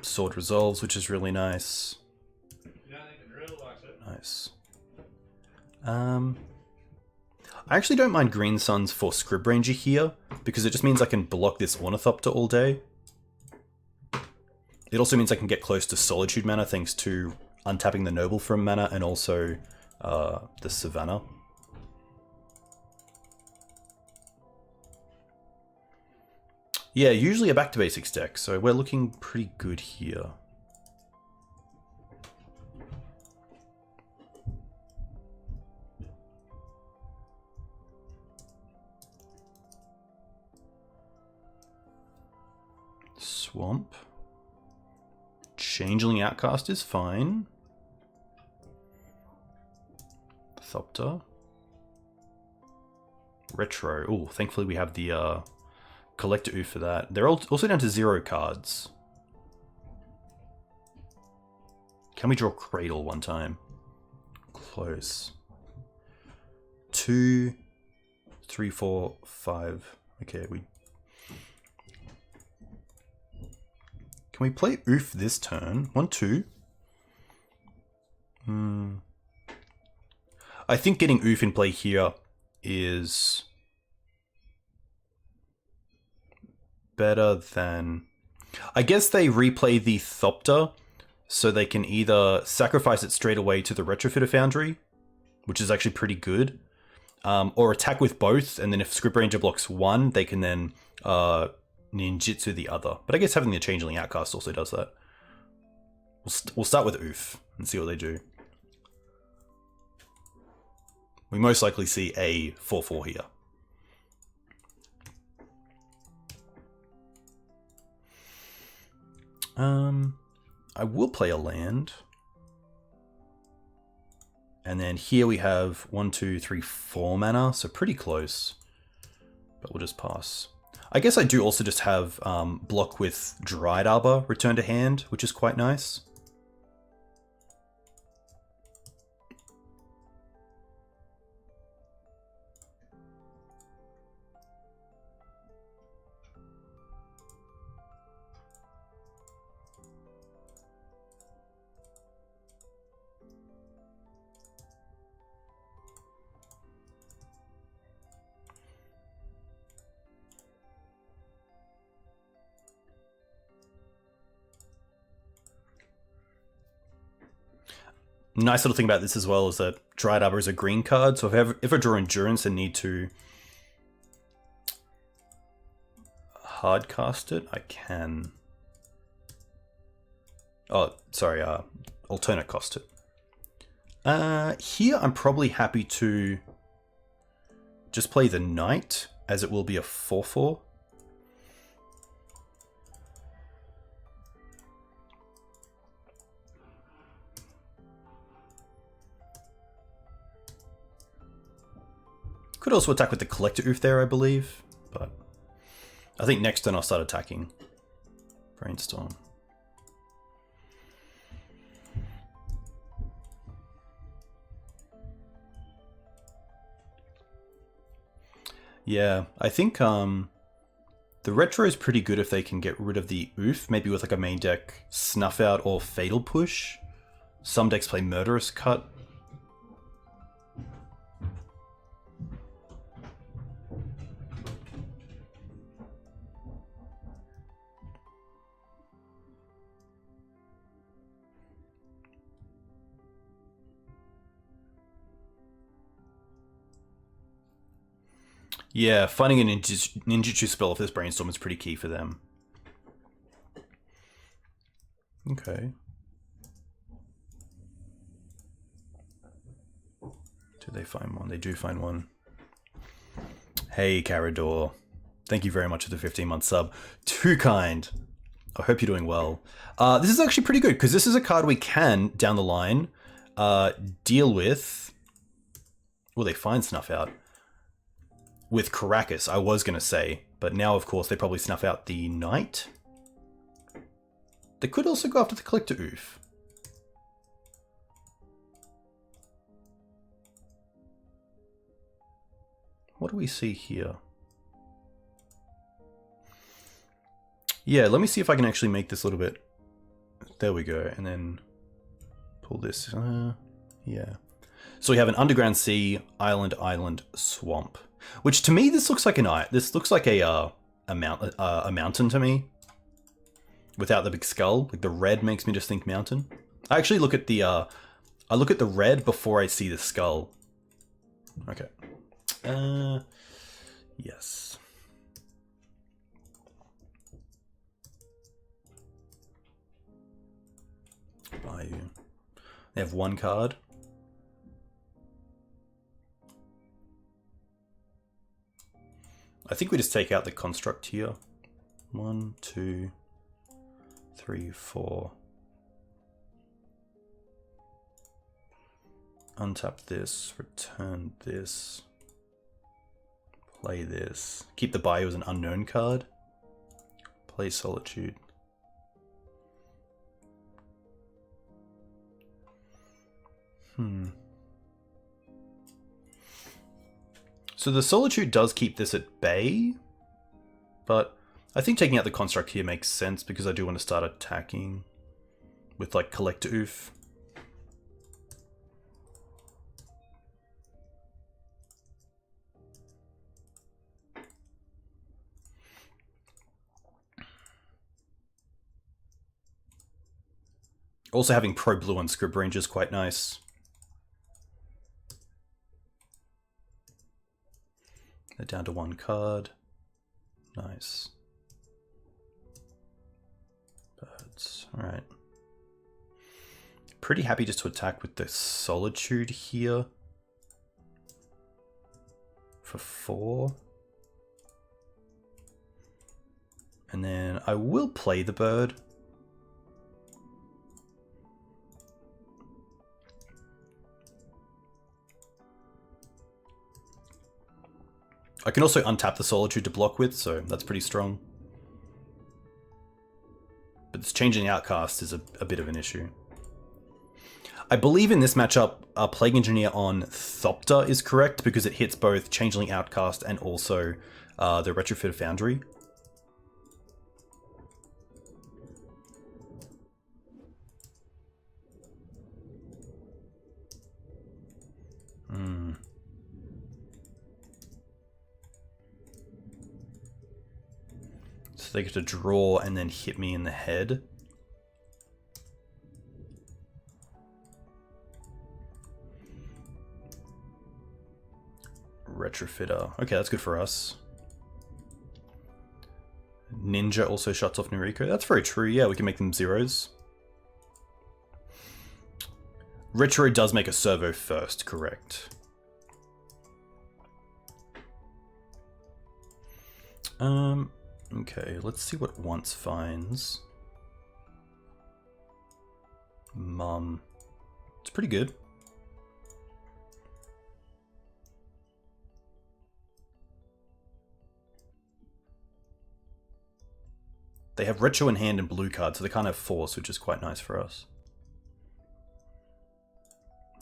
Sword resolves, which is really nice. Nice. I actually don't mind Green Suns for Scrib Ranger here, because it just means I can block this Ornithopter all day. It also means I can get close to Solitude mana thanks to untapping the Noble from mana and also the Savannah. Yeah, usually a back to basics deck, so we're looking pretty good here. Swamp. Changeling Outcast is fine. Thopter. Retro. Oh, thankfully we have the Collector Oof for that. They're also down to 0 cards. Can we draw Cradle one time? Close. 2, 3, 4, 5. Okay, we... Can we play Oof this turn? 1, 2. I think getting Oof in play here is better than... I guess they replay the Thopter so they can either sacrifice it straight away to the Retrofitter Foundry, which is actually pretty good, or attack with both, and then if Script Ranger blocks one, they can then ninjutsu the other. But I guess having the Changeling Outcast also does that. We'll start with Oof and see what they do. We most likely see a 4/4 here. I will play a land. And then here we have 1, 2, 3, 4 mana, so pretty close. But we'll just pass. I guess I do also just have block with Dried Arbor return to hand, which is quite nice. Nice little thing about this as well is that Dried Arbor is a green card, so if I draw Endurance and need to hard cast it, I can. Oh, sorry, alternate cost it. Here I'm probably happy to just play the Knight, as it will be a 4/4. Could also attack with the Collector Oof there, I believe. But I think next turn I'll start attacking. Brainstorm. Yeah, I think the retro is pretty good if they can get rid of the oof, maybe with like a main deck Snuff Out or Fatal Push. Some decks play Murderous Cut. Yeah, finding a ninjutsu spell off this brainstorm is pretty key for them. Okay. Do they find one? They do find one. Hey, Carador. Thank you very much for the 15-month sub. Too kind. I hope you're doing well. This is actually pretty good, because this is a card we can, down the line, deal with... Well, they find Snuff Out. With Caracas, I was going to say. But now, of course, they probably snuff out the Knight. They could also go after the Collector Oof. What do we see here? Yeah, let me see if I can actually make this a little bit... There we go, and then pull this. Yeah. So we have an Underground Sea, Island, Island, Swamp. Which to me, this looks like this looks like a mountain to me. Without the big skull, like the red makes me just think mountain. I actually look at the red before I see the skull. Okay. Yes. Bayou. They have one card. I think we just take out the construct here. 1, 2, 3, 4. Untap this, return this, play this. Keep the Bayou as an unknown card. Play Solitude. So the Solitude does keep this at bay, but I think taking out the construct here makes sense because I do want to start attacking with like Collector Oof. Also having Pro Blue on Script Range is quite nice. They're down to one card. Nice. Birds. Alright. Pretty happy just to attack with the Solitude here. For 4. And then I will play the bird. I can also untap the Solitude to block with, so that's pretty strong. But this changing Outcast is a bit of an issue. I believe in this matchup, Plague Engineer on Thopter is correct because it hits both Changeling Outcast and also the Retrofit Foundry. So they get to draw and then hit me in the head. Retrofitter. Okay, that's good for us. Ninja also shuts off Noriko. That's very true. Yeah, we can make them zeros. Retro does make a servo first, correct. Okay, let's see what once finds. It's pretty good. They have retro in hand and blue cards, so they can't have force, which is quite nice for us.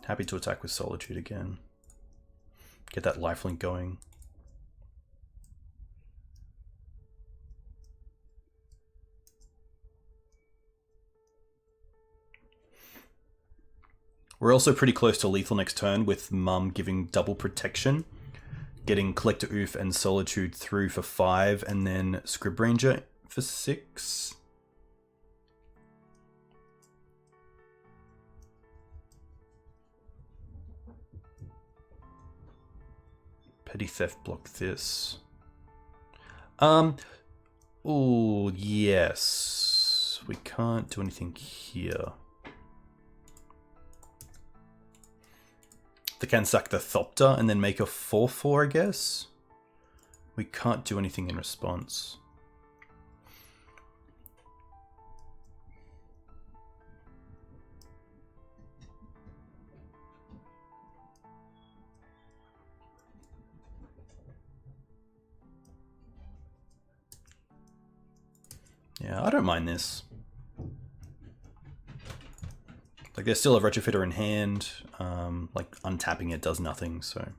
Happy to attack with Solitude again. Get that lifelink going. We're also pretty close to lethal next turn with Mum giving double protection. Getting Collector Oof and Solitude through for 5 and then Scrib Ranger for 6. Petty Theft block this. Oh, yes. We can't do anything here. They can sack the Thopter and then make a 4/4, I guess. We can't do anything in response. Yeah, I don't mind this. Like, there's still a Retrofitter in hand. Like, untapping it does nothing, so.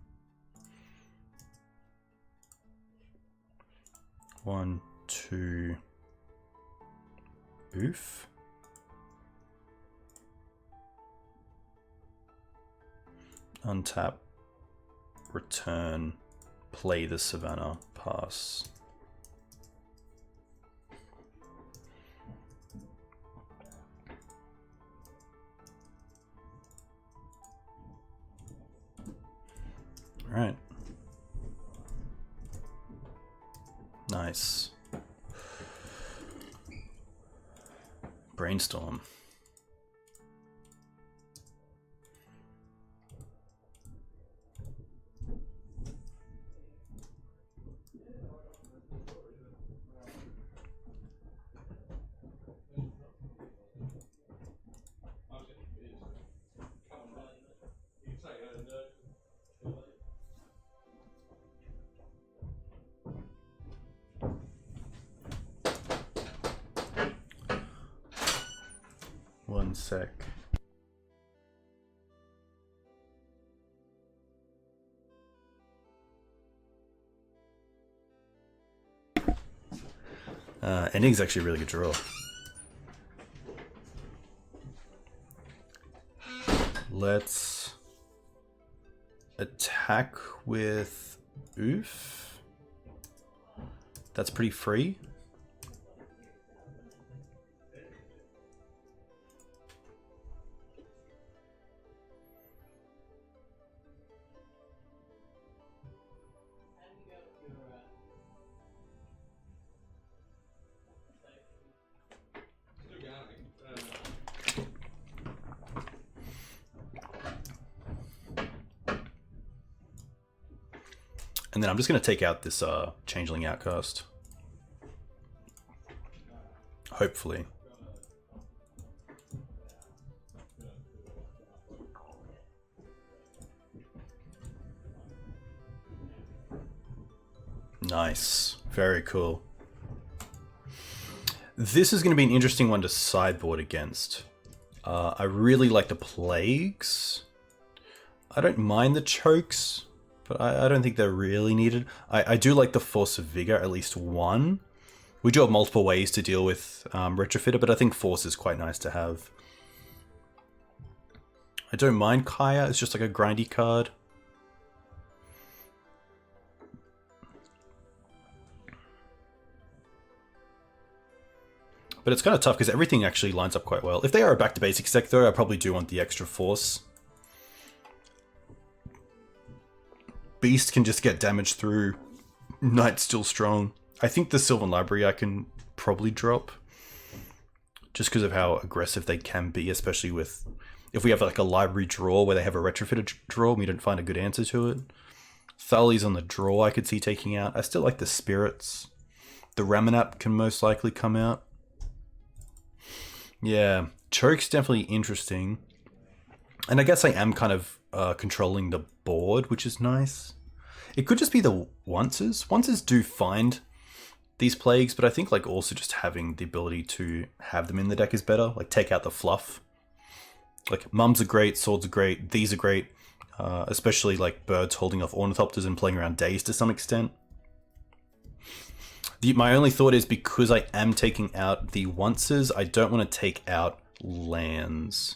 1, 2. Oof. Untap. Return. Play the Savannah. Pass. All right. Nice. Brainstorm. One sec. Ending's actually a really good draw. Let's attack with Oof. That's pretty free. And then I'm just going to take out this Changeling Outcast. Hopefully. Nice. Very cool. This is going to be an interesting one to sideboard against. I really like the Plagues. I don't mind the Chokes, but I don't think they're really needed. I do like the Force of Vigor, at least one. We do have multiple ways to deal with Retrofitter, but I think Force is quite nice to have. I don't mind Kaya, it's just like a grindy card. But it's kind of tough because everything actually lines up quite well. If they are a back to basics deck though, I probably do want the extra Force. Beast can just get damage through. Knight's still strong. I think the Sylvan Library I can probably drop. Just because of how aggressive they can be, especially with... If we have like a library draw where they have a Retrofitter draw and we don't find a good answer to it. Thalia's on the draw I could see taking out. I still like the Spirits. The Ramanap can most likely come out. Yeah, Choke's definitely interesting. And I guess I am kind of controlling the board, which is nice. It could just be the Onces. Onces do find these plagues, but I think like also just having the ability to have them in the deck is better. Like take out the fluff. Like mums are great, swords are great, these are great, especially like birds holding off ornithopters and playing around days to some extent. My only thought is because I am taking out the onces, I don't want to take out lands.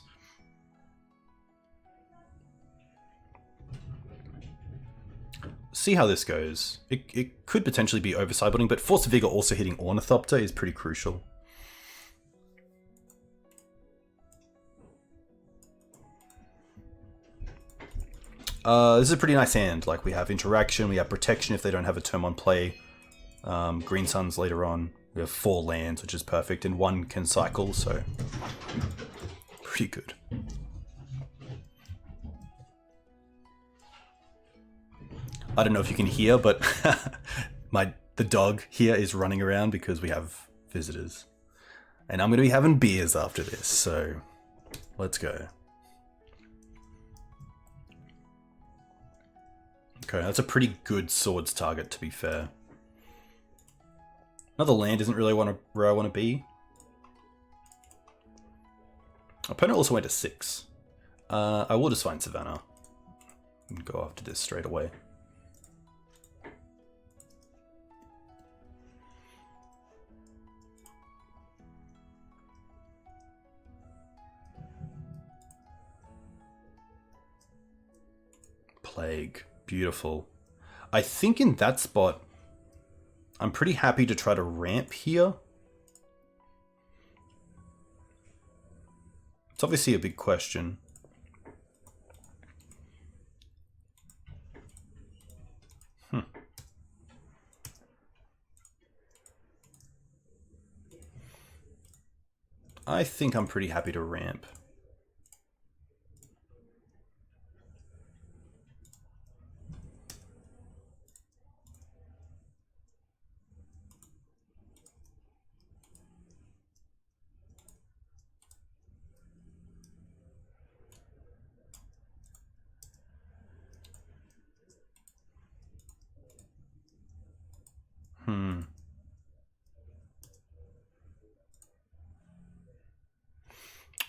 See how this goes. It could potentially be over sideboarding, but Force of Vigor also hitting Ornithopter is pretty crucial. This is a pretty nice hand. Like we have interaction, we have protection if they don't have a turn on play. Green Suns later on. We have 4 lands, which is perfect, and 1 can cycle, so pretty good. I don't know if you can hear, but the dog here is running around because we have visitors. And I'm going to be having beers after this, so let's go. Okay, that's a pretty good swords target, to be fair. Another land isn't really where I want to be. Opponent also went to 6. I will just find Savannah and go after this straight away. Plague. Beautiful. I think in that spot, I'm pretty happy to try to ramp here. It's obviously a big question. I think I'm pretty happy to ramp.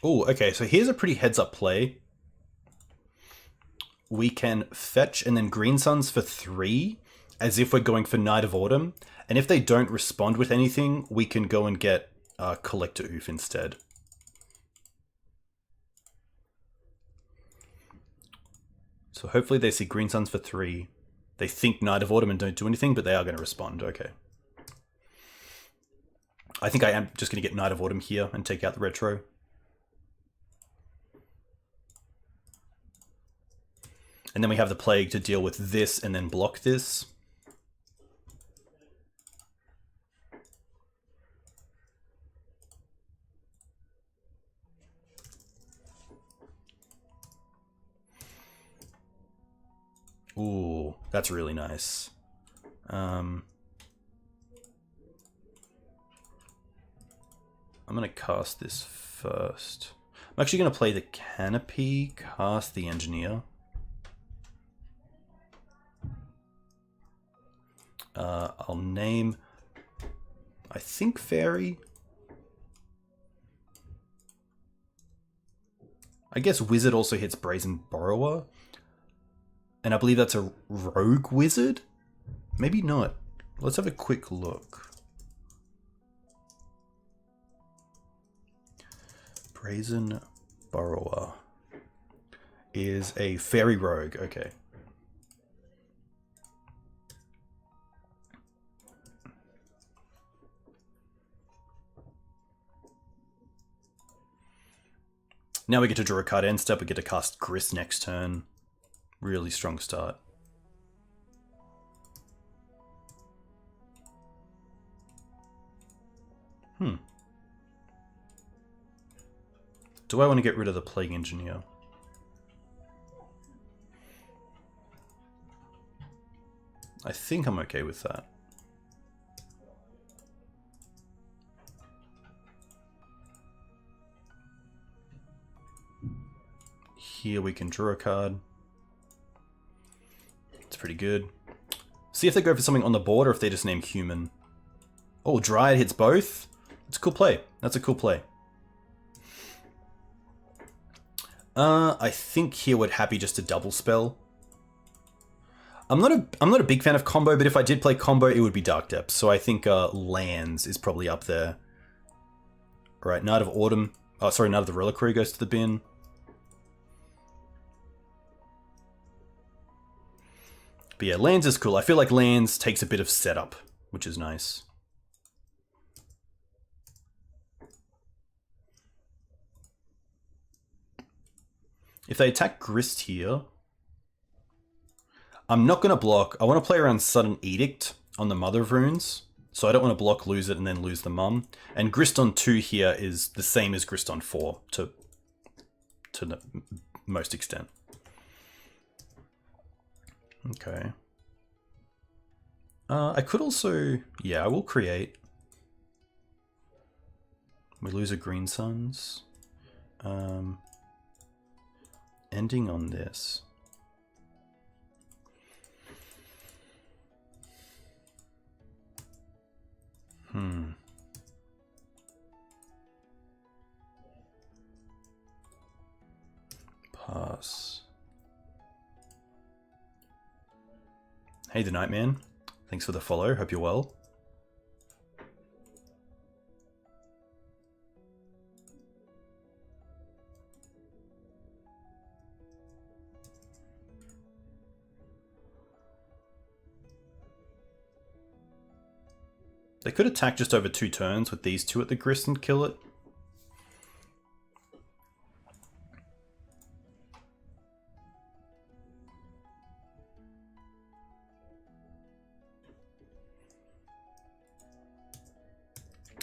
Oh, okay, so here's a pretty heads-up play. We can fetch and then Green Suns for 3, as if we're going for Knight of Autumn. And if they don't respond with anything, we can go and get Collector Oof instead. So hopefully they see Green Suns for 3. They think Knight of Autumn and don't do anything, but they are going to respond. Okay. I think I am just going to get Knight of Autumn here and take out the retro. And then we have the Plague to deal with this and then block this. Ooh, that's really nice. I'm going to cast this first. I'm actually going to play the Canopy, cast the Engineer. I'll name, I think, Fairy. I guess Wizard also hits Brazen Borrower. And I believe that's a Rogue Wizard? Maybe not. Let's have a quick look. Brazen Borrower is a Fairy Rogue. Okay. Now we get to draw a card end step, we get to cast Grist next turn. Really strong start. Do I want to get rid of the Plague Engineer? I think I'm okay with that. Here we can draw a card. It's pretty good. See if they go for something on the board or if they just name human. Oh, Dryad hits both? That's a cool play. That's a cool play. I think here we're happy just to double spell. I'm not a big fan of combo, but if I did play combo, it would be Dark Depths. So I think lands is probably up there. All right, Night of Autumn. Oh, sorry, Night of the Reliquary goes to the bin. But yeah, lands is cool. I feel like lands takes a bit of setup, which is nice. If they attack Grist here, I'm not going to block. I want to play around Sudden Edict on the Mother of Runes. So I don't want to block, lose it, and then lose the Mum. And Grist on 2 here is the same as Grist on 4 to the most extent. Okay. I could also... Yeah, I will create. We lose a Green Suns. Ending on this. Pass. Hey, the Nightman. Thanks for the follow. Hope you're well. They could attack just over 2 turns with these 2 at the Grist and kill it.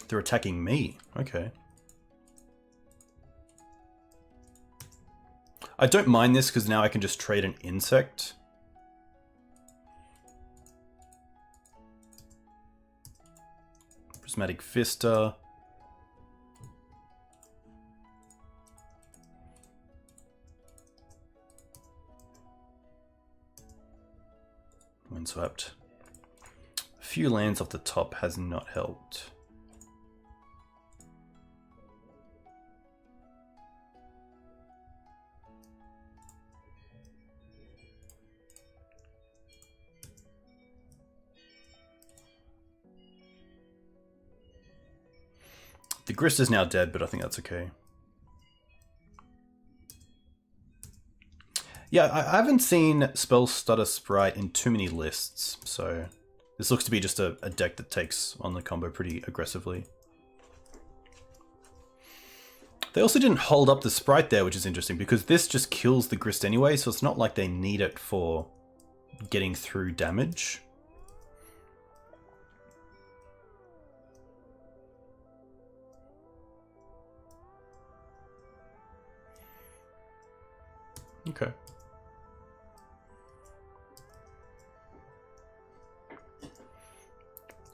They're attacking me. Okay. I don't mind this because now I can just trade an insect. Prismatic Vista. Windswept. A few lands off the top has not helped. The Grist is now dead, but I think that's okay. Yeah, I haven't seen Spell Stutter Sprite in too many lists, so this looks to be just a deck that takes on the combo pretty aggressively. They also didn't hold up the Sprite there, which is interesting, because this just kills the Grist anyway, so it's not like they need it for getting through damage. Okay.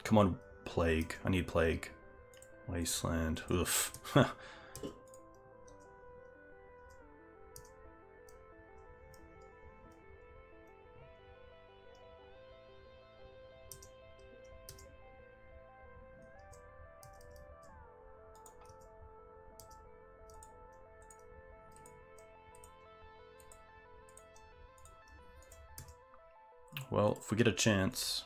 Come on, Plague. I need Plague. Wasteland. Oof. Well, if we get a chance.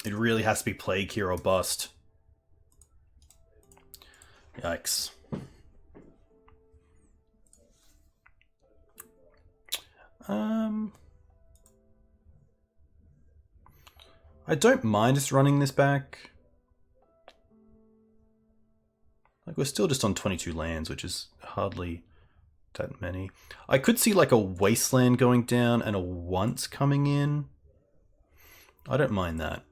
It really has to be Plague here or bust. Yikes. I don't mind just running this back. Like, we're still just on 22 lands, which is hardly that many. I could see like a wasteland going down and a once coming in. I don't mind that.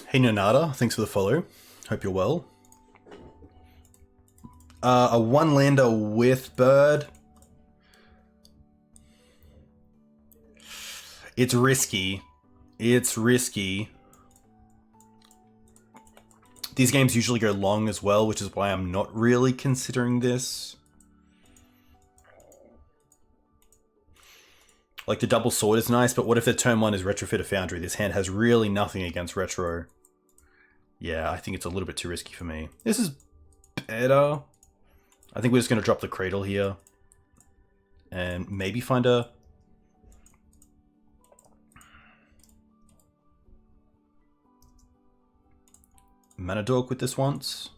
Hey Nonada, thanks for the follow. Hope you're well. A one lander with bird. It's risky. It's risky. These games usually go long as well, which is why I'm not really considering this. Like, the double sword is nice, but what if their turn 1 is Retrofit a Foundry? This hand has really nothing against retro. Yeah, I think it's a little bit too risky for me. This is better. I think we're just going to drop the Cradle here. And maybe find a... Mana Dork with this once.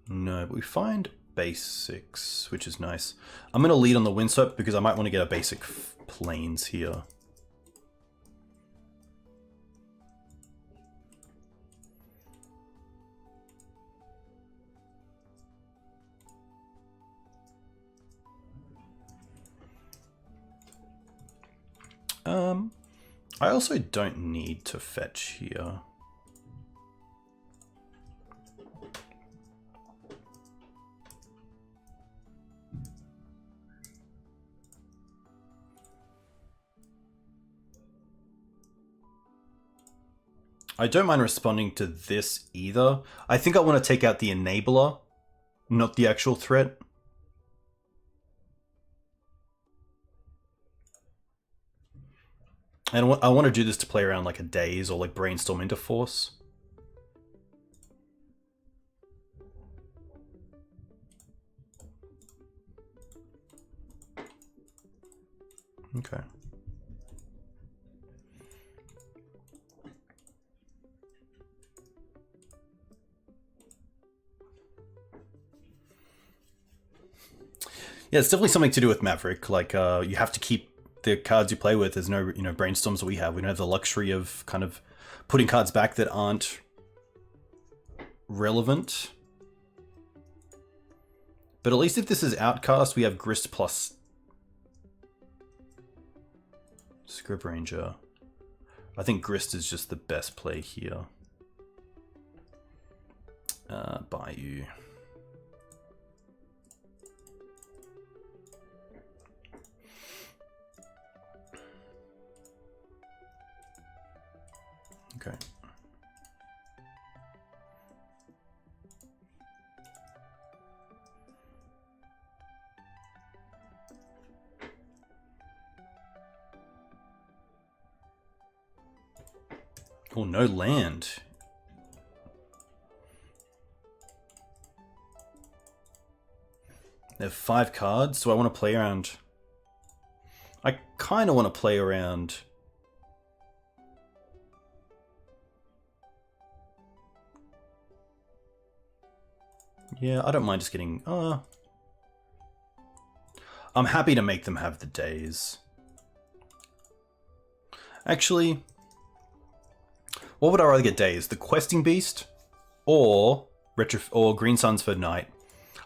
No, but we find basics, which is nice. I'm going to lead on the Windswept because I might want to get a basic planes here. I also don't need to fetch here. I don't mind responding to this either. I think I want to take out the enabler, not the actual threat. And I want to do this to play around like a Daze or like Brainstorm into Force. Okay. Yeah, it's definitely something to do with Maverick. Like, you have to keep the cards you play with. There's no, brainstorms that we have. We don't have the luxury of kind of putting cards back that aren't relevant. But at least if this is Outcast, we have Grist plus Script Ranger. I think Grist is just the best play here. Bayou. Okay. Oh, no land. They have 5 cards. Do I want to play around? I kind of want to play around. Yeah, I don't mind just getting... I'm happy to make them have the Daze. Actually, what would I rather get Daze? The Questing Beast or Green Suns for Night?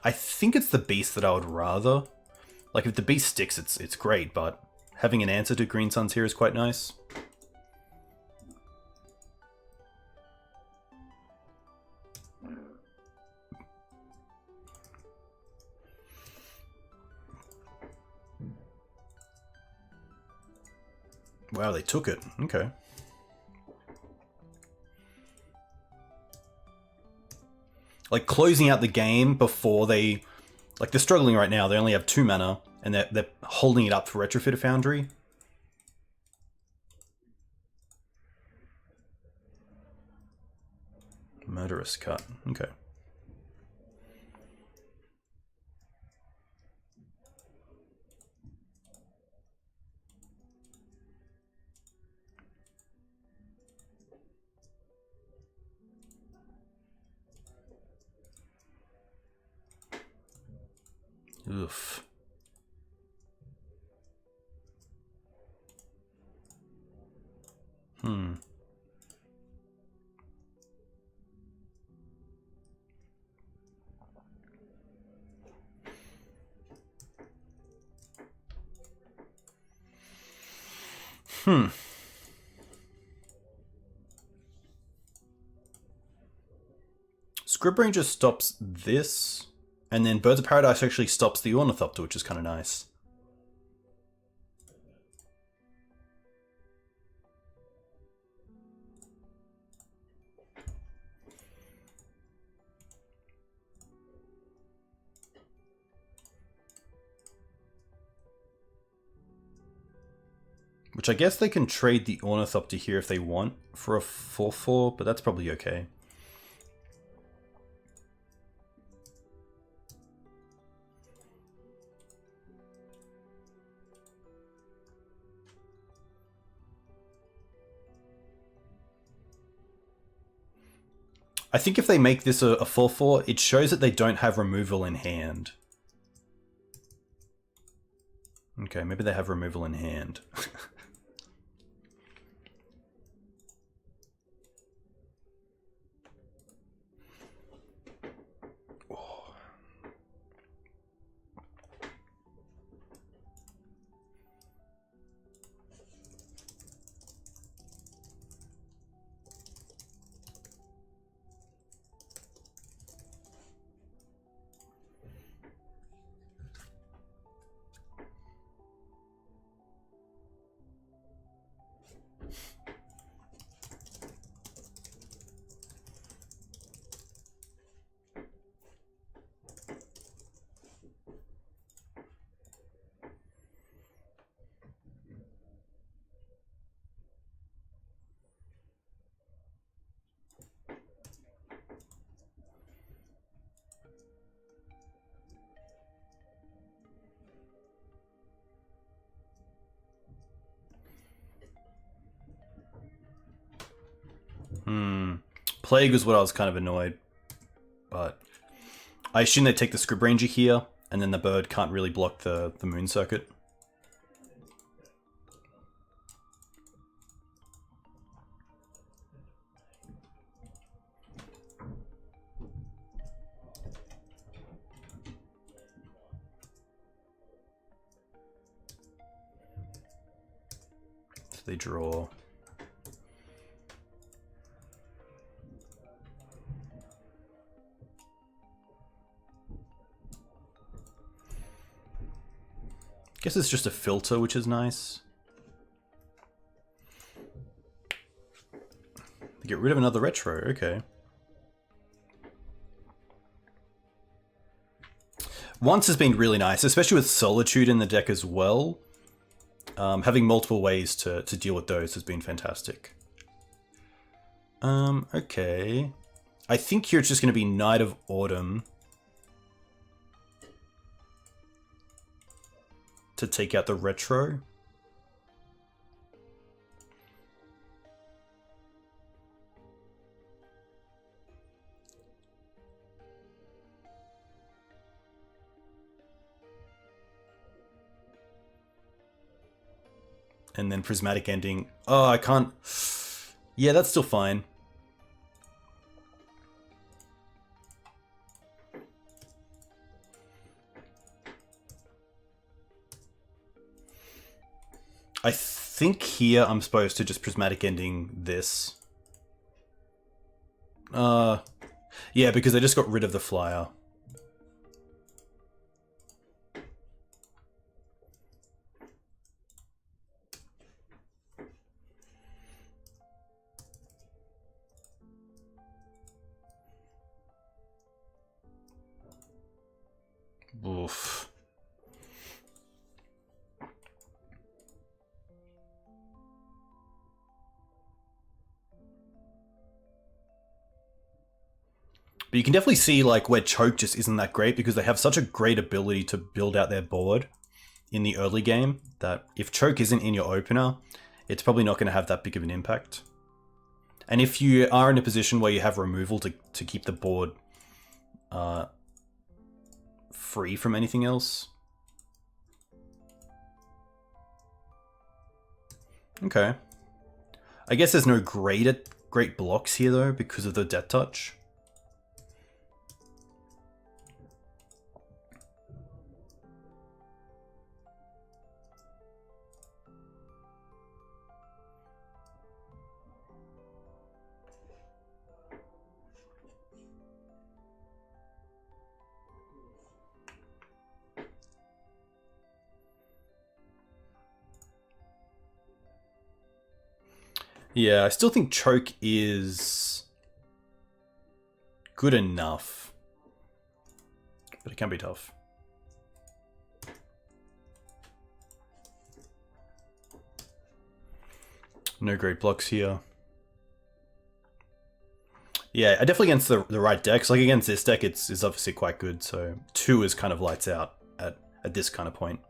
I think it's the Beast that I would rather. Like, if the Beast sticks, it's great, but having an answer to Green Suns here is quite nice. Wow, they took it. Okay. Like, closing out the game before they... Like, they're struggling right now. They only have 2 mana, and they're holding it up for Retrofit a Foundry. Murderous Cut. Okay. Oof. Hmm. Hmm. Script Ranger stops this, and then Birds of Paradise actually stops the Ornithopter, which is kind of nice. Which I guess they can trade the Ornithopter here if they want for a 4/4, but that's probably okay. I think if they make this a 4/4, it shows that they don't have removal in hand. Okay, maybe they have removal in hand. Plague was what I was kind of annoyed, but I assume they take the Script Ranger here, and then the bird can't really block the Moon Circuit. So they draw. Guess it's just a filter, which is nice. Get rid of another retro, okay. Once has been really nice, especially with Solitude in the deck as well. Having multiple ways to deal with those has been fantastic. Okay. I think here it's just going to be Night of Autumn to take out the retro. And then Prismatic Ending. Oh, I can't. Yeah, that's still fine. I think here I'm supposed to just Prismatic Ending this. Yeah, because I just got rid of the flyer. Oof. But you can definitely see like where Choke just isn't that great because they have such a great ability to build out their board in the early game that if Choke isn't in your opener, it's probably not going to have that big of an impact. And if you are in a position where you have removal to keep the board free from anything else. Okay. I guess there's no great blocks here though because of the Death Touch. Yeah, I still think Choke is good enough, but it can be tough. No great blocks here. Yeah, definitely against the right decks. Like against this deck, it's obviously quite good. So 2 is kind of lights out at this kind of point.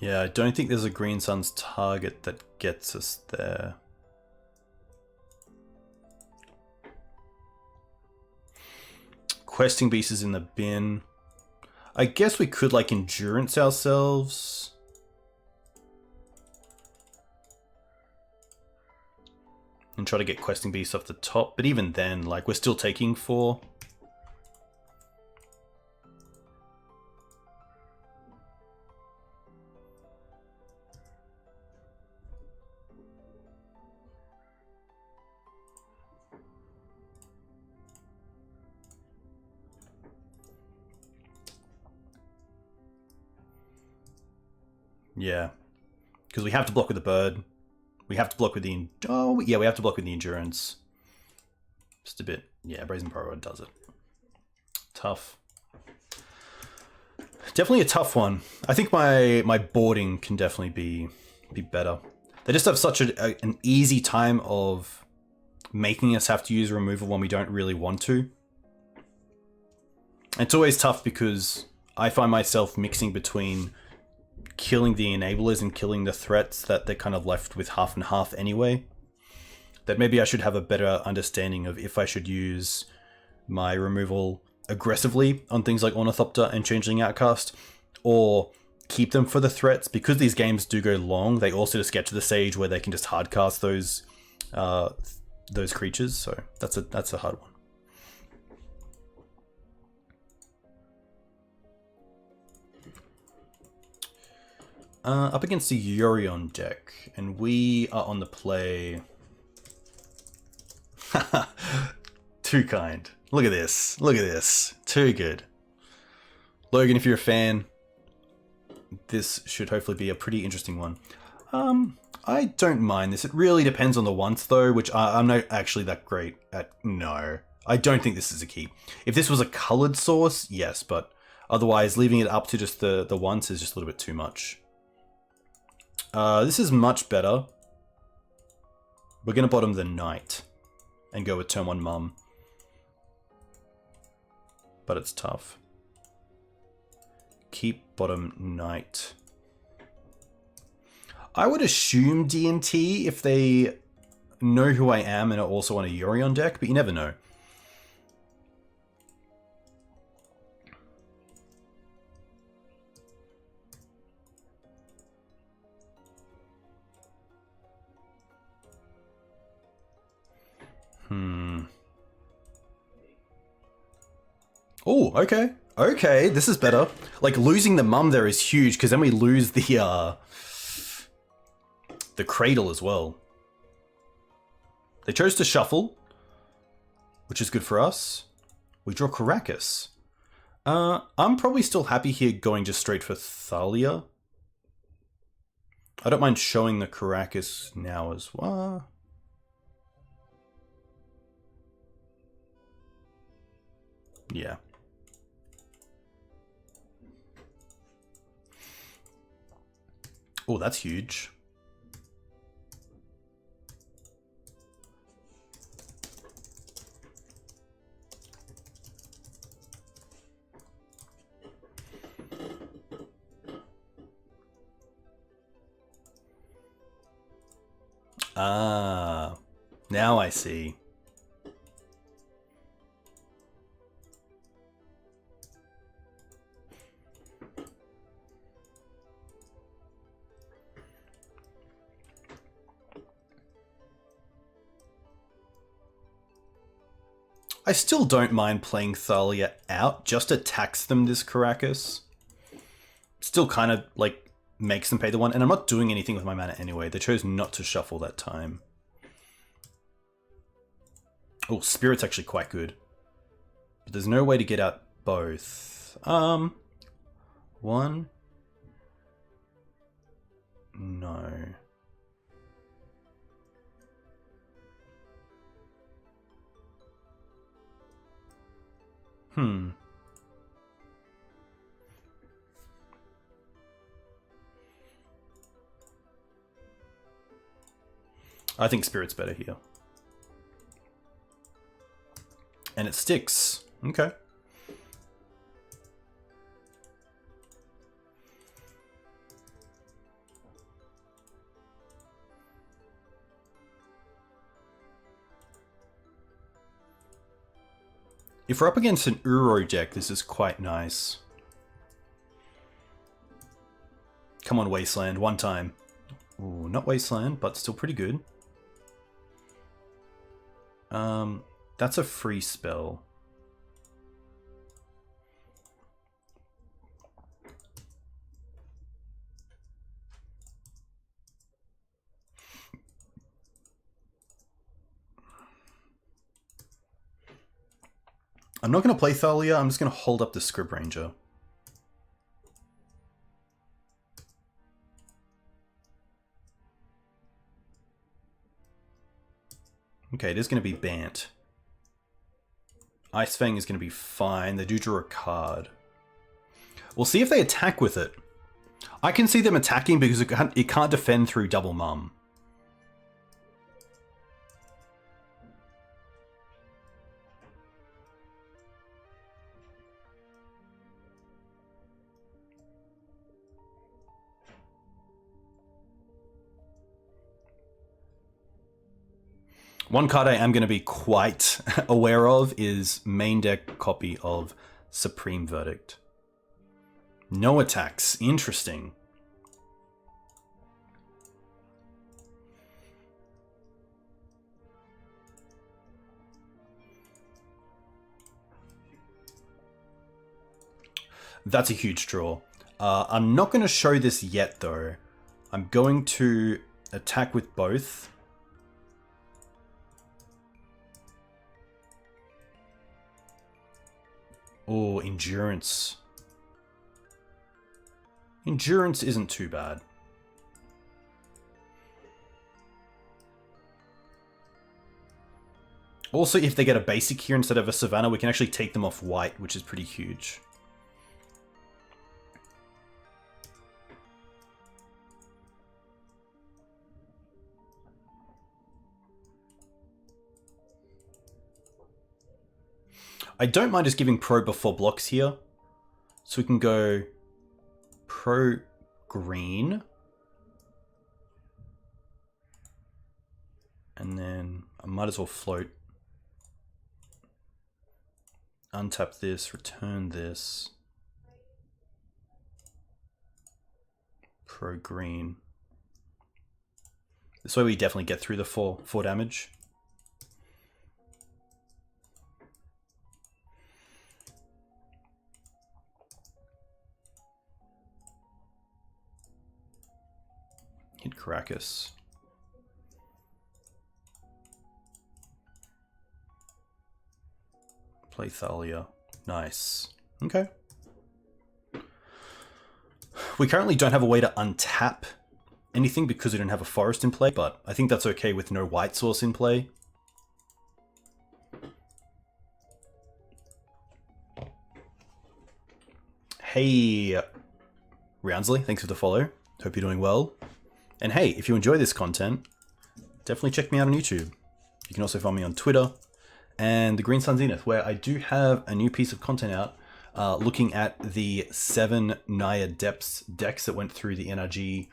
Yeah, I don't think there's a Green Sun's target that gets us there. Questing Beast is in the bin. I guess we could like Endurance ourselves. And try to get Questing Beast off the top, but even then, like, we're still taking 4. Yeah, because we have to block with the bird. We have to block with the... Oh, yeah, we have to block with the Endurance. Just a bit... Yeah, Brazen Prorod does it. Tough. Definitely a tough one. I think my boarding can definitely be better. They just have such an easy time of making us have to use removal when we don't really want to. It's always tough because I find myself mixing between killing the enablers and killing the threats that they're kind of left with half and half anyway. That maybe I should have a better understanding of if I should use my removal aggressively on things like Ornithopter and Changeling Outcast, or keep them for the threats. Because these games do go long, they also just get to the stage where they can just hardcast those creatures. So that's a hard one. Up against the Yorion deck, and we are on the play. Too kind. Look at this. Look at this. Too good. Logan, if you're a fan, this should hopefully be a pretty interesting one. I don't mind this. It really depends on the once though, which I'm not actually that great at. No, I don't think this is a key. If this was a colored source, yes, but otherwise leaving it up to just the once is just a little bit too much. This is much better. We're going to bottom the Knight and go with turn 1 Mum. But it's tough. Keep bottom Knight. I would assume D&T if they know who I am and are also on a Yorion deck, but you never know. Oh, okay. Okay, this is better. Like, losing the Mum there is huge, because then we lose the Cradle as well. They chose to shuffle, which is good for us. We draw Caracas. I'm probably still happy here going just straight for Thalia. I don't mind showing the Caracas now as well. Yeah. Oh, that's huge. Ah, now I see. I still don't mind playing Thalia out, just to tax them this Caracas. Still kind of, like, makes them pay the one, and I'm not doing anything with my mana anyway. They chose not to shuffle that time. Oh, Spirit's actually quite good. But there's no way to get out both. One? No. I think Spirit's better here. And it sticks. Okay. If we're up against an Uro deck, this is quite nice. Come on, Wasteland, one time. Ooh, not Wasteland, but still pretty good. That's a free spell. I'm not going to play Thalia, I'm just going to hold up the Script Ranger. Okay, it is going to be Bant. Ice Fang is going to be fine. They do draw a card. We'll see if they attack with it. I can see them attacking because it can't defend through Double Mum. One card I am going to be quite aware of is main deck copy of Supreme Verdict. No attacks. Interesting. That's a huge draw. I'm not going to show this yet, though. I'm going to attack with both. Oh, Endurance. Endurance isn't too bad. Also, if they get a basic here instead of a Savannah, we can actually take them off white, which is pretty huge. I don't mind just giving Pro before blocks here. So we can go Pro green. And then I might as well float. Untap this, return this. Pro green. This way we definitely get through the 4 damage. Hit Caracas. Play Thalia. Nice. Okay. We currently don't have a way to untap anything because we don't have a forest in play, but I think that's okay with no white source in play. Hey, Roundsley, thanks for the follow. Hope you're doing well. And hey, if you enjoy this content, definitely check me out on YouTube. You can also find me on Twitter and the Green Sun Zenith, where I do have a new piece of content out looking at the 7 Naya Depths decks that went through the NRG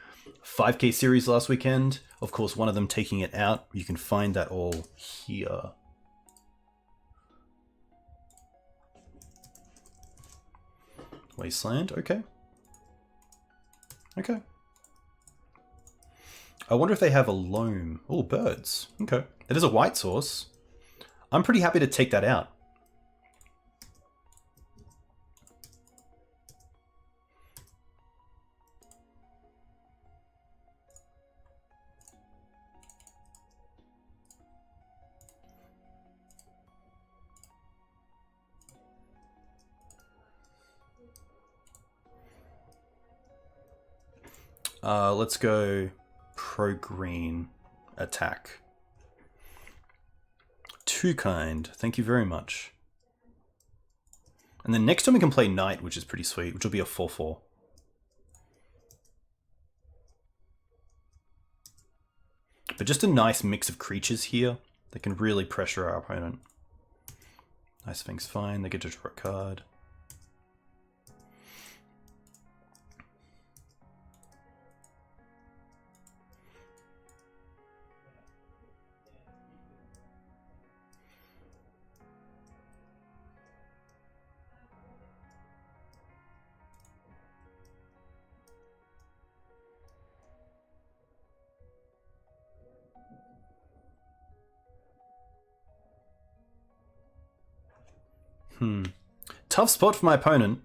5K series last weekend. Of course, one of them taking it out. You can find that all here. Wasteland, okay. Okay. I wonder if they have a loam. Oh, birds. Okay. It is a white source. I'm pretty happy to take that out. Let's go pro green attack. 2 kind. Thank you very much. And then next time we can play knight, which is pretty sweet, which will be a 4/4. But just a nice mix of creatures here that can really pressure our opponent. Nice thing's fine. They get to draw a card. Tough spot for my opponent.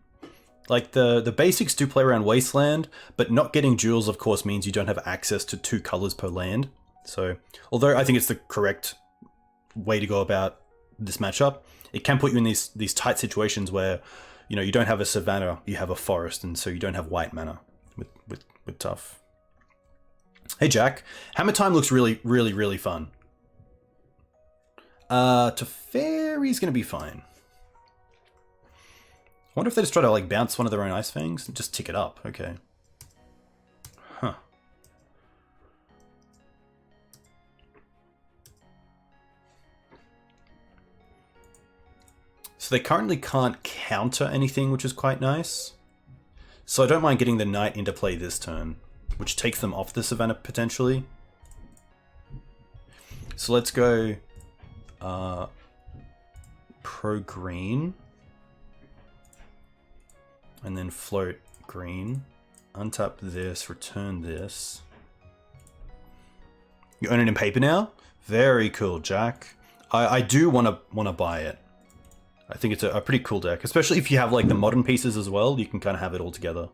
Like, the basics do play around Wasteland, but not getting jewels, of course, means you don't have access to 2 colors per land. So, although I think it's the correct way to go about this matchup, it can put you in these tight situations where, you know, you don't have a savannah, you have a forest, and so you don't have white mana with tough. Hey, Jack. Hammer Time looks really, really, really fun. Teferi's gonna be fine. I wonder if they just try to, like, bounce one of their own Ice Fangs and just tick it up. Okay. Huh. So they currently can't counter anything, which is quite nice. So I don't mind getting the Knight into play this turn, which takes them off the Savannah potentially. So let's go pro green. And then float green. Untap this, return this. You own it in paper now? Very cool, Jack. I do want to buy it. I think it's a pretty cool deck, especially if you have like the modern pieces as well. You can kind of have it all together.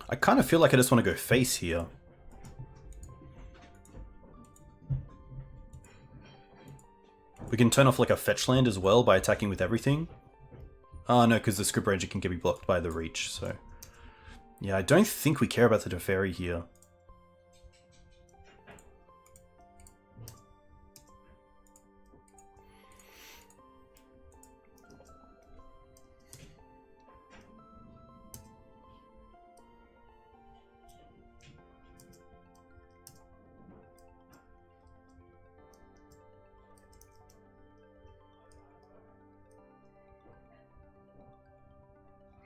I kind of feel like I just want to go face here. We can turn off like a fetch land as well by attacking with everything. Oh no, because the Script Ranger can be blocked by the reach, so... Yeah, I don't think we care about the Teferi here.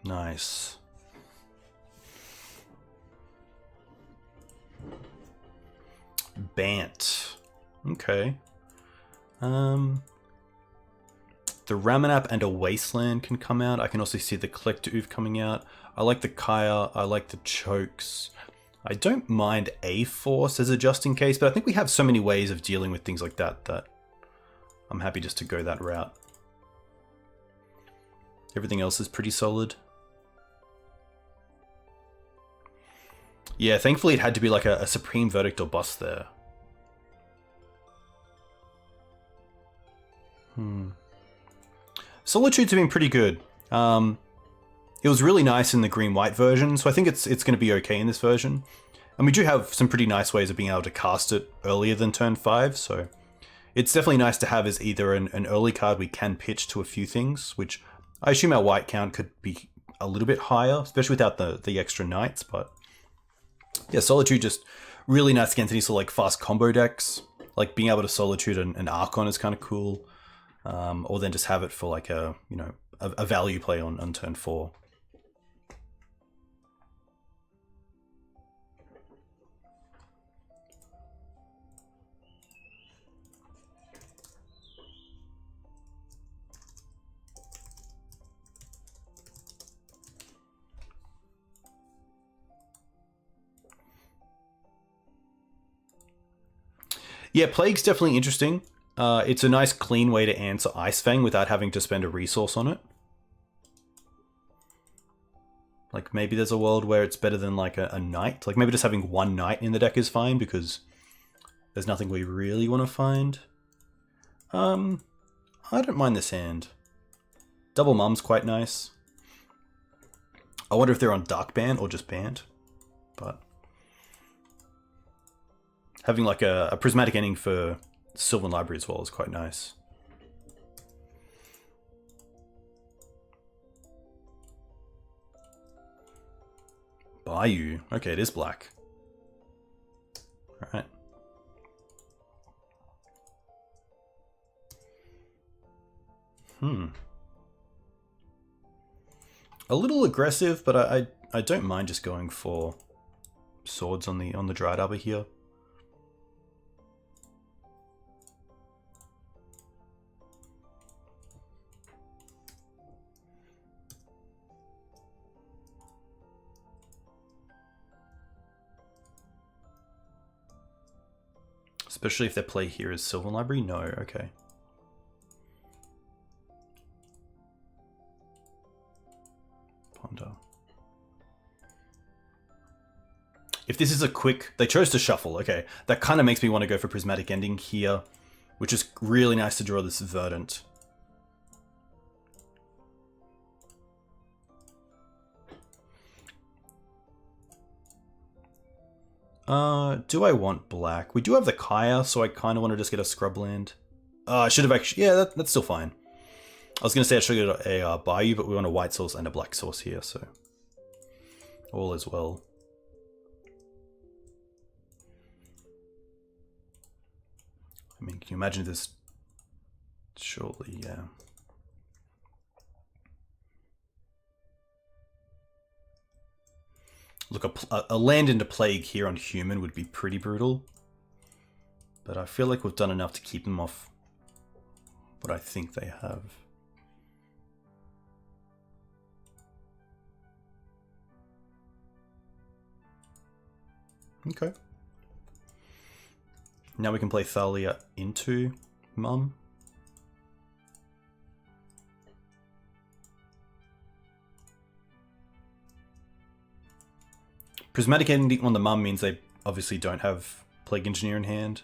Nice. Bant. Okay. The Ramanap and a Wasteland can come out. I can also see the Collector Oof coming out. I like the Kaya. I like the Chokes. I don't mind a Force as a just in case, but I think we have so many ways of dealing with things like that that I'm happy just to go that route. Everything else is pretty solid. Yeah, thankfully it had to be like a Supreme Verdict or bust there. Solitude's been pretty good. It was really nice in the green-white version, so I think it's going to be okay in this version. And we do have some pretty nice ways of being able to cast it earlier than turn 5, so it's definitely nice to have as either an early card we can pitch to a few things, which I assume our white count could be a little bit higher, especially without the extra knights. But yeah, Solitude just really nice against any sort of like fast combo decks. Like being able to Solitude an Archon is kind of cool, or then just have it for like a a value play on turn 4. Yeah, Plague's definitely interesting. It's a nice clean way to answer Ice Fang without having to spend a resource on it. Like maybe there's a world where it's better than like a knight. Like maybe just having one knight in the deck is fine because there's nothing we really want to find. I don't mind this hand. Double Mum's quite nice. I wonder if they're on Dark Banned or just banned. But having like a prismatic ending for Sylvan Library as well is quite nice. Bayou. Okay, it is black. Alright. A little aggressive, but I don't mind just going for swords on the Dryad Arbor here. Especially if their play here is Sylvan Library? No, okay. Ponder. If this is a quick... They chose to shuffle, okay. That kind of makes me want to go for Prismatic Ending here, which is really nice to draw this Verdant. Do I want black? We do have the Kaya, so I kind of want to just get a scrubland. I should have actually... Yeah, that's still fine. I was going to say I should get a Bayou, but we want a white source and a black source here, so... all is well. I mean, can you imagine this? Surely, yeah. Look, a land into Plague here on human would be pretty brutal. But I feel like we've done enough to keep them off what I think they have. Okay. Now we can play Thalia into Mum. Prismatic Ending on the Mum means they obviously don't have Plague Engineer in hand.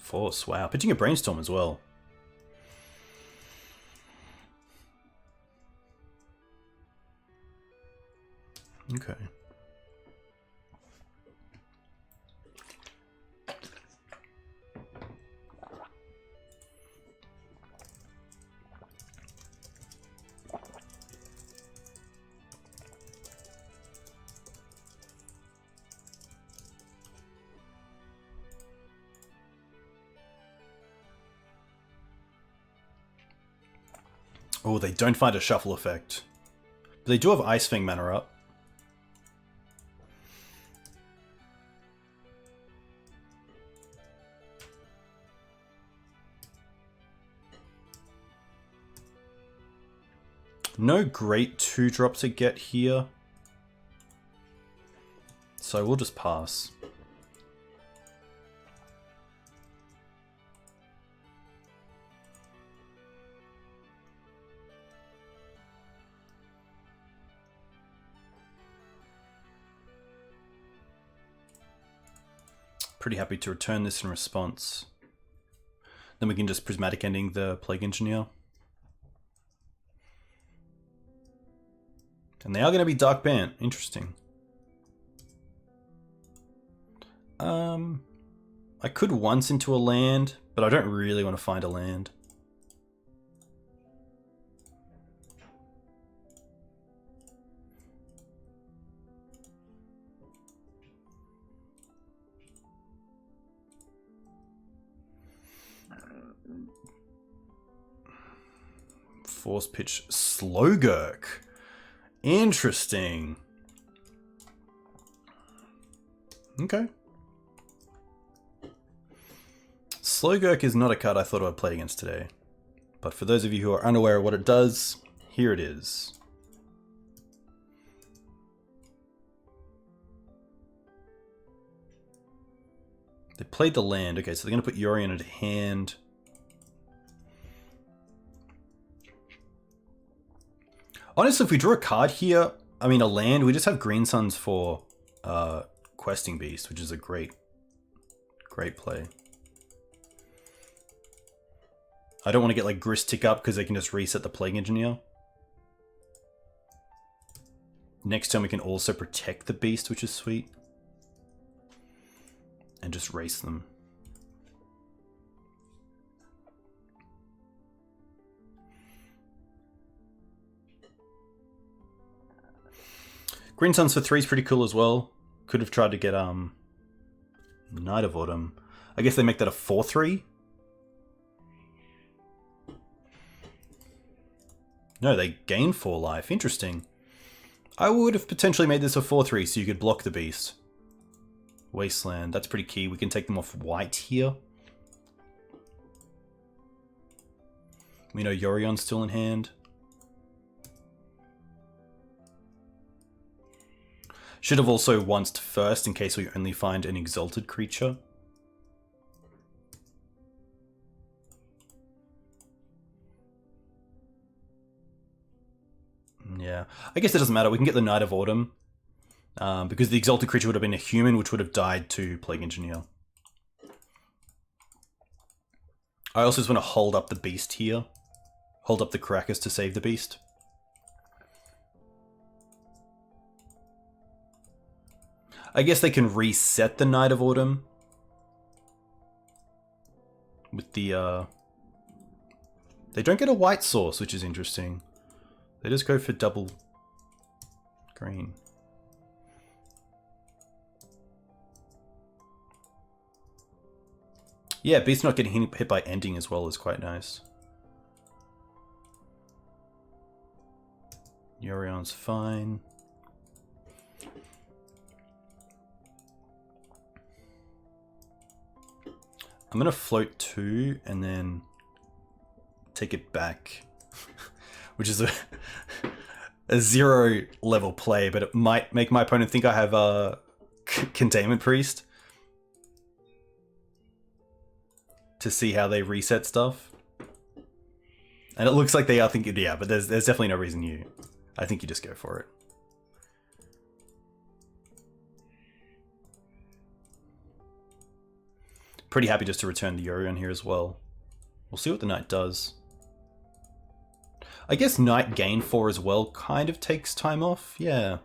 Force, wow. Pitching a Brainstorm as well. Okay. Oh, they don't find a shuffle effect. But they do have Ice Fang mana up. No great 2-drop to get here. So we'll just pass. Pretty happy to return this in response. Then we can just prismatic ending the Plague Engineer. And they are going to be Dark Bant. Interesting. I could once into a land, but I don't really want to find a land. Force pitch Slowgurk. Interesting. Okay. Slowgurk is not a card I thought I'd play against today. But for those of you who are unaware of what it does, here it is. They played the land. Okay, so they're going to put Yorion into hand. Honestly, if we draw a card here, I mean a land, we just have Green Suns for Questing Beast, which is a great play. I don't want to get like Grist Tick up because they can just reset the Plague Engineer. Next turn we can also protect the Beast, which is sweet. And just race them. Green Suns for 3 is pretty cool as well. Could have tried to get Night of Autumn. I guess they make that a 4/3. No, they gain 4 life. Interesting. I would have potentially made this a 4/3 so you could block the Beast. Wasteland, that's pretty key. We can take them off white here. We know Yorion's still in hand. Should have also onced first in case we only find an exalted creature. Yeah, I guess it doesn't matter. We can get the Night of Autumn. Because the exalted creature would have been a human, which would have died to Plague Engineer. I also just want to hold up the Beast here. Hold up the Caracas to save the Beast. I guess they can reset the Night of Autumn. With the, They don't get a white source, which is interesting. They just go for double green. Yeah, Beast not getting hit by ending as well is quite nice. Yorion's fine. I'm going to float 2 and then take it back, which is a 0 level play, but it might make my opponent think I have a Containment Priest to see how they reset stuff. And it looks like they are thinking, yeah, but there's definitely no reason I think you just go for it. Pretty happy just to return the Yorion here as well. We'll see what the Knight does. I guess Knight gain 4 as well kind of takes time off, yeah.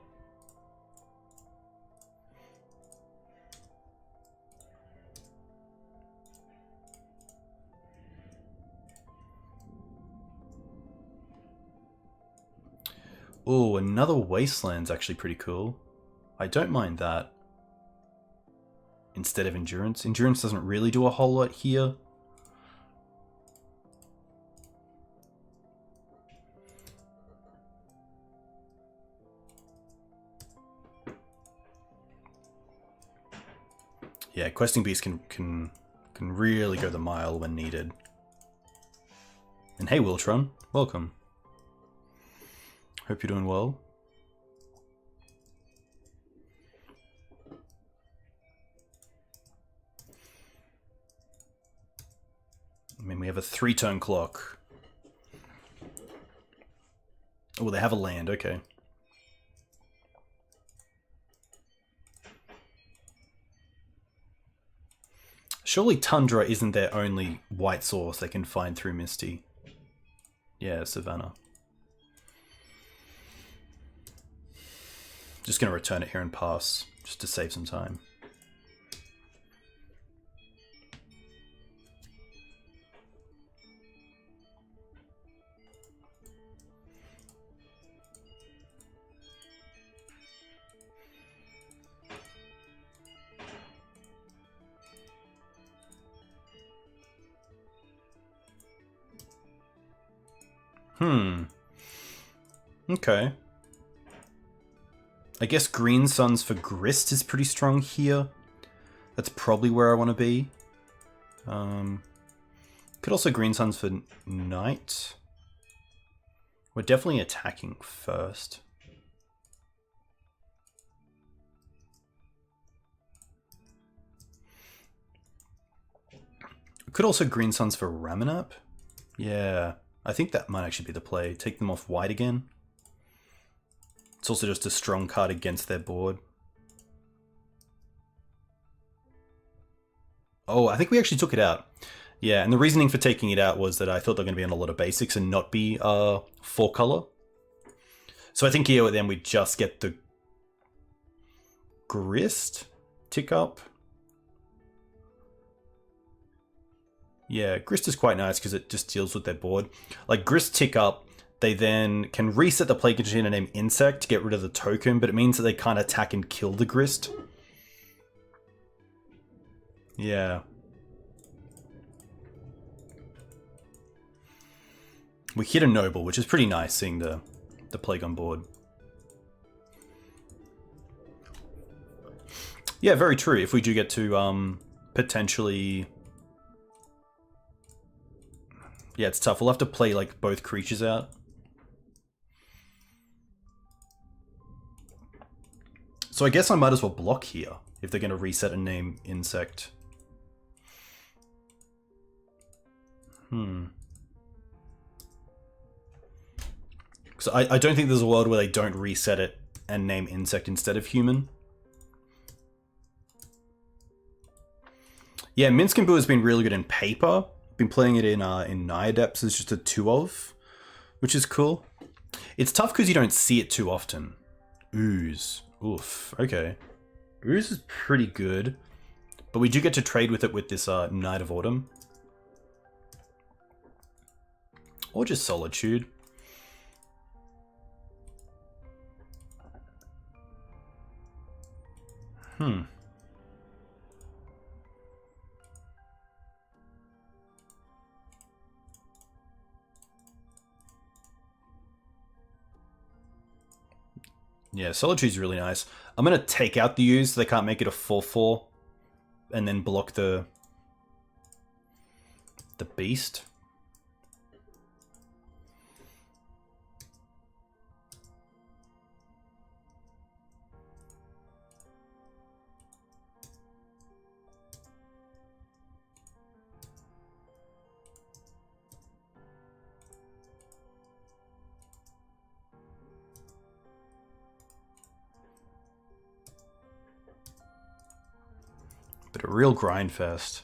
Oh, another Wasteland's actually pretty cool. I don't mind that. Instead of Endurance. Endurance doesn't really do a whole lot here. Yeah, Questing Beast can really go the mile when needed. And hey Wiltron, welcome. Hope you're doing well. I mean, we have a 3-turn clock. Oh, they have a land, okay. Surely Tundra isn't their only white source they can find through Misty. Yeah, Savannah. Just going to return it here and pass, just to save some time. Okay. I guess Green Suns for Grist is pretty strong here. That's probably where I want to be. Could also Green Suns for Knight. We're definitely attacking first. Could also Green Suns for Ramanap. Yeah, I think that might actually be the play. Take them off white again. It's also just a strong card against their board. Oh, I think we actually took it out. Yeah, and the reasoning for taking it out was that I thought they were going to be on a lot of basics and not be 4-color. So I think here then we just get the Grist tick up. Yeah, Grist is quite nice because it just deals with their board. Like Grist tick up, they then can reset the Plague Engineer and name Insect to get rid of the token, but it means that they can't attack and kill the Grist. Yeah. We hit a Noble, which is pretty nice seeing the Plague on board. Yeah, very true. If we do get to potentially... Yeah, it's tough. We'll have to play like both creatures out. So I guess I might as well block here if they're going to reset and name Insect. So I don't think there's a world where they don't reset it and name Insect instead of Human. Yeah, Minsc and Boo has been really good in paper. Been playing it in Naiadepts as just a 2-of, which is cool. It's tough because you don't see it too often. Ooze. Oof. Okay. Ooze is pretty good, but we do get to trade with it with this Night of Autumn. Or just Solitude. Yeah, Solitude's really nice. I'm going to take out the Ooze so they can't make it a 4/4 and then block the Beast. But a real grind fest.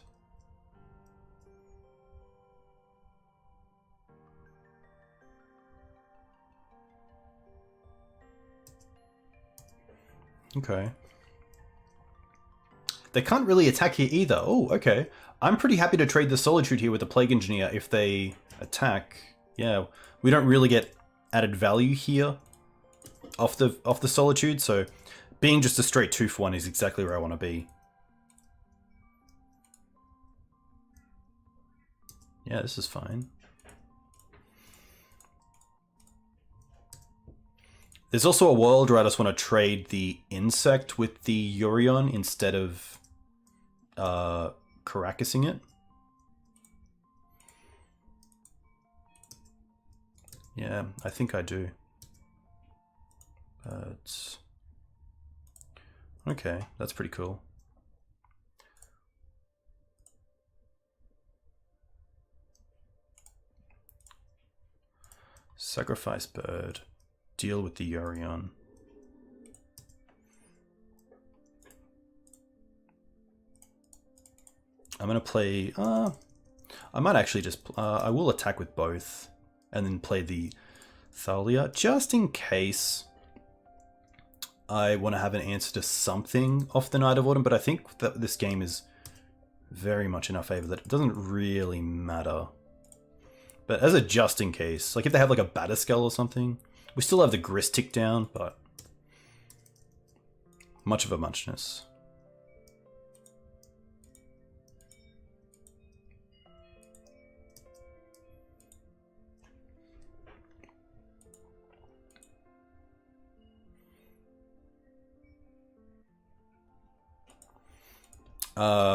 Okay. They can't really attack here either. Oh, okay. I'm pretty happy to trade the Solitude here with the Plague Engineer if they attack. Yeah, we don't really get added value here off the Solitude, so being just a straight 2-for-1 is exactly where I want to be. Yeah, this is fine. There's also a world where I just want to trade the Insect with the Yorion instead of Caracasing it. Yeah, I think I do. But... okay, that's pretty cool. Sacrifice bird. Deal with the Yorion. I'm gonna play. I might actually just. I will attack with both, and then play the Thalia just in case. I want to have an answer to something off the Night of Autumn, but I think that this game is very much in our favor that it doesn't really matter. But as a just in case, like if they have like a Batterskull or something, we still have the Grist tick down, but much of a muchness.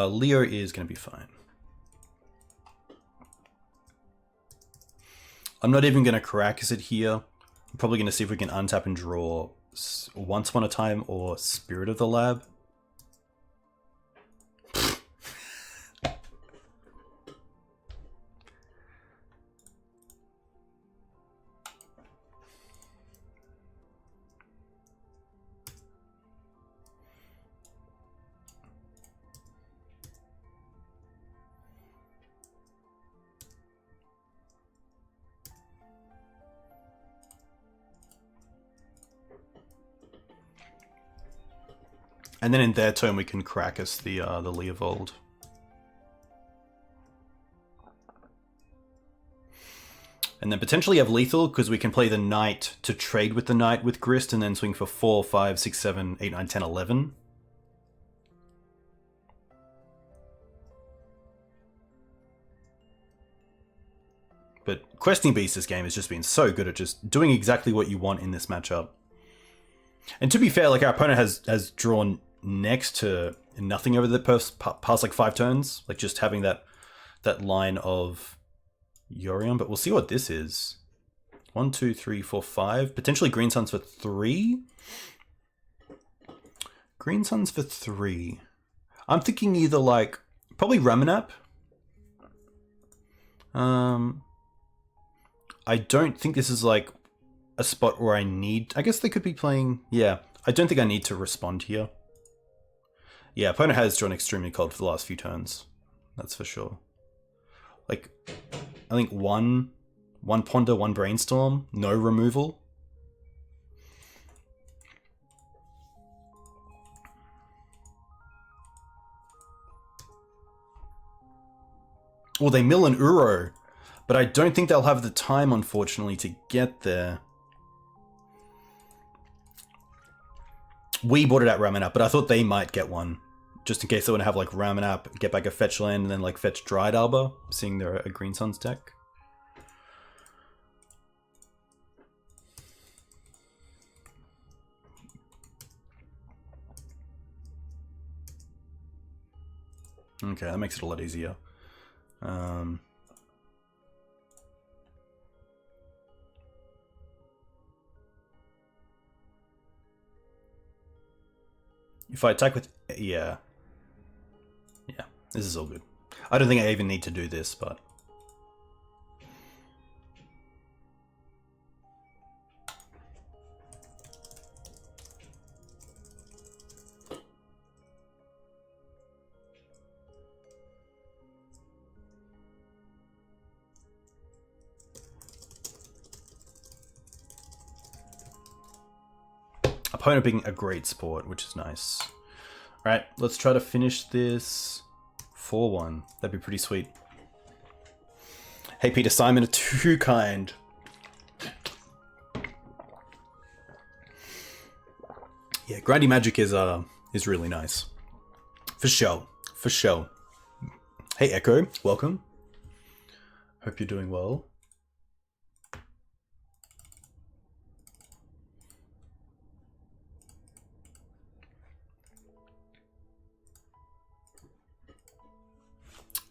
Leo is going to be fine. I'm not even going to Caracas it here. I'm probably going to see if we can untap and draw Once Upon a Time or Spirit of the Lab. And then in their turn, we can Caracas the Leovold. And then potentially have lethal, because we can play the Knight to trade with the Knight with Grist, and then swing for 4, 5, 6, 7, 8, 9, 10, 11. But Questing Beast this game has just been so good at just doing exactly what you want in this matchup. And to be fair, like our opponent has drawn next to nothing over the past like 5 turns, like just having that line of Yorion. But we'll see what this is. 1, 2, 3, 4, 5. Potentially Green Suns for 3. Green Suns for 3. I'm thinking either like probably Ramanap. I don't think this is like a spot where I need... I guess they could be playing... Yeah, I don't think I need to respond here. Yeah, opponent has drawn extremely cold for the last few turns. That's for sure. Like, I think one Ponder, 1 Brainstorm, no removal. Well, they mill an Uro, but I don't think they'll have the time, unfortunately, to get there. We bought it at Ramanap, but I thought they might get one. Just in case they want to have like Ramanap, get back a fetch land, and then like fetch Dried Arbor, seeing they're a Green Suns deck. Okay, that makes it a lot easier. If I attack with... Yeah. Yeah, this is all good. I don't think I even need to do this, but... Opponent being a great sport, which is nice. Alright, let's try to finish this 4-1. That'd be pretty sweet. Hey Peter Simon, are too kind. Yeah, Grindy Magic is really nice. For sure. For sure. Hey Echo, welcome. Hope you're doing well.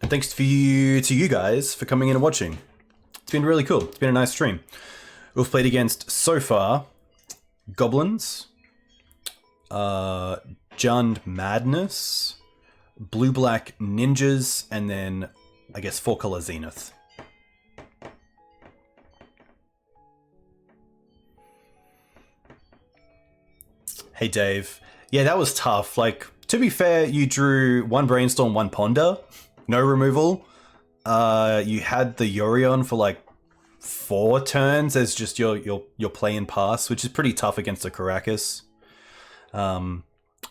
And thanks to you guys for coming in and watching. It's been really cool. It's been a nice stream. We've played against, so far, Goblins, Jund Madness, Blue-Black Ninjas, and then, I guess, 4-color Zenith. Hey Dave. Yeah, that was tough. Like, to be fair, you drew 1 Brainstorm, 1 Ponder. no removal. You had the Yorion for like 4 turns as just your play and pass, which is pretty tough against the Karakas. And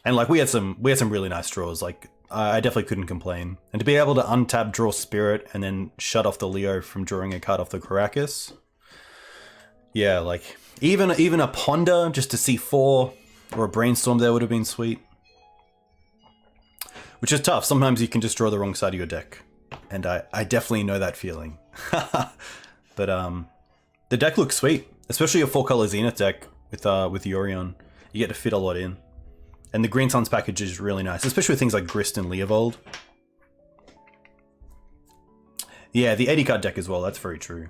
like we had some really nice draws. Like I definitely couldn't complain. And to be able to untap, draw Spirit, and then shut off the Leo from drawing a card off the Karakas. Yeah, like even a Ponder just to see 4 or a Brainstorm there would have been sweet. Which is tough. Sometimes you can just draw the wrong side of your deck. And I definitely know that feeling. But the deck looks sweet. Especially a 4-color Zenith deck with Yorion. You get to fit a lot in. And the Green Suns package is really nice. Especially with things like Grist and Leovold. Yeah, the 80 card deck as well. That's very true.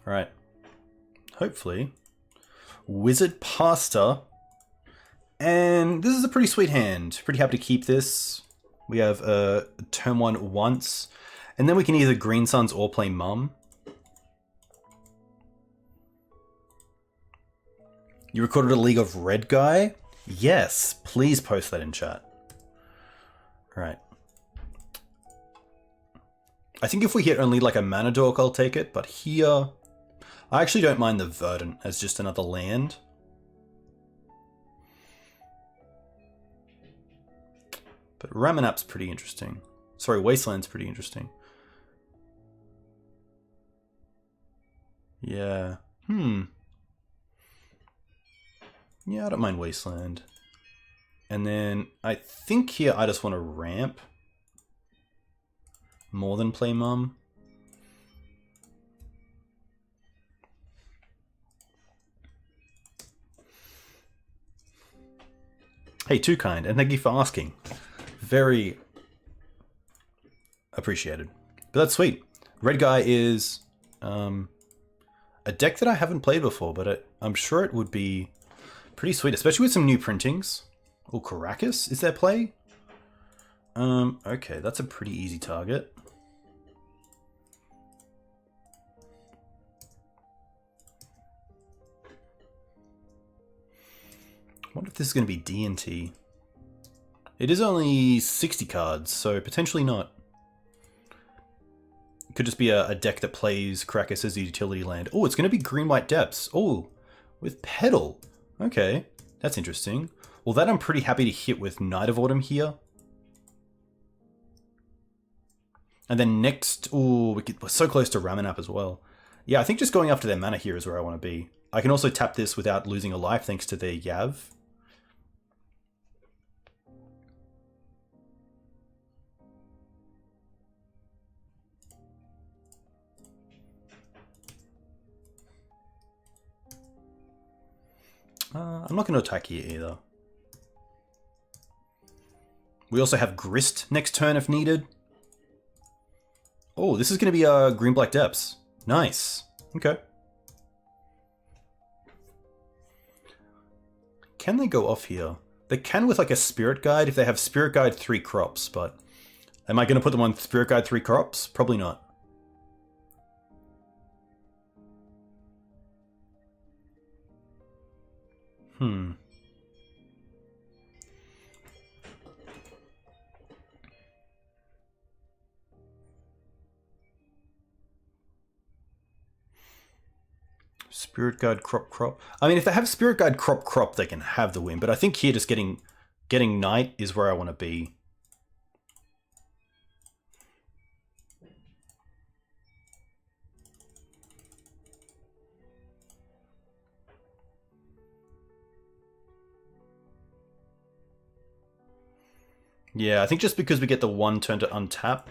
Alright. Hopefully. Wizard Pastor. And this is a pretty sweet hand. Pretty happy to keep this. We have turn 1 once. And then we can either Green Suns or play Mum. You recorded a League of Red Guy? Yes. Please post that in chat. Alright. I think if we hit only like a Mana Dork, I'll take it. But here... I actually don't mind the Verdant as just another land. But Ramanap's pretty interesting. Sorry, Wasteland's pretty interesting. Yeah. Yeah, I don't mind Wasteland. And then I think here I just want to ramp more than play Mum. Hey, Too Kind, and thank you for asking. Very appreciated. But that's sweet. Red Guy is a deck that I haven't played before, but I'm sure it would be pretty sweet, especially with some new printings. Oh, Karakas, is there play? Okay, that's a pretty easy target. I wonder if this is going to be D&T. It is only 60 cards, so potentially not. It could just be a deck that plays Karakas as a utility land. Oh, it's going to be Green-White Depths. Oh, with Pedal. Okay, that's interesting. Well, that I'm pretty happy to hit with Night of Autumn here. And then next... Oh, we're so close to Ramanap as well. Yeah, I think just going after their mana here is where I want to be. I can also tap this without losing a life thanks to their Yav. I'm not going to attack here either. We also have Grist next turn if needed. Oh, this is going to be Green-Black Depths. Nice. Okay. Can they go off here? They can with like a Spirit Guide if they have Spirit Guide 3 crops, but am I going to put them on Spirit Guide 3 crops? Probably not. Spirit Guide crop. I mean, if they have Spirit Guide crop, they can have the win. But I think here just getting Knight is where I want to be. Yeah, I think just because we get the 1 turn to untap.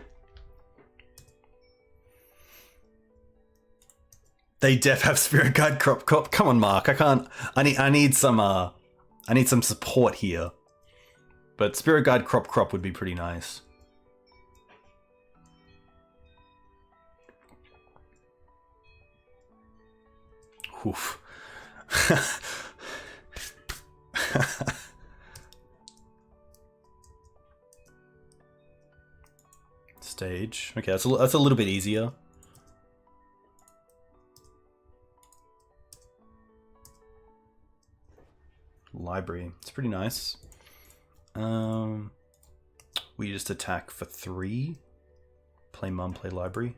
They def have Spirit Guide crop. Come on, Mark. I can't. I need some support here. But Spirit Guide crop would be pretty nice. Oof. Stage. Okay, that's a little bit easier. library. It's pretty nice. We just attack for 3. Play mum, play library.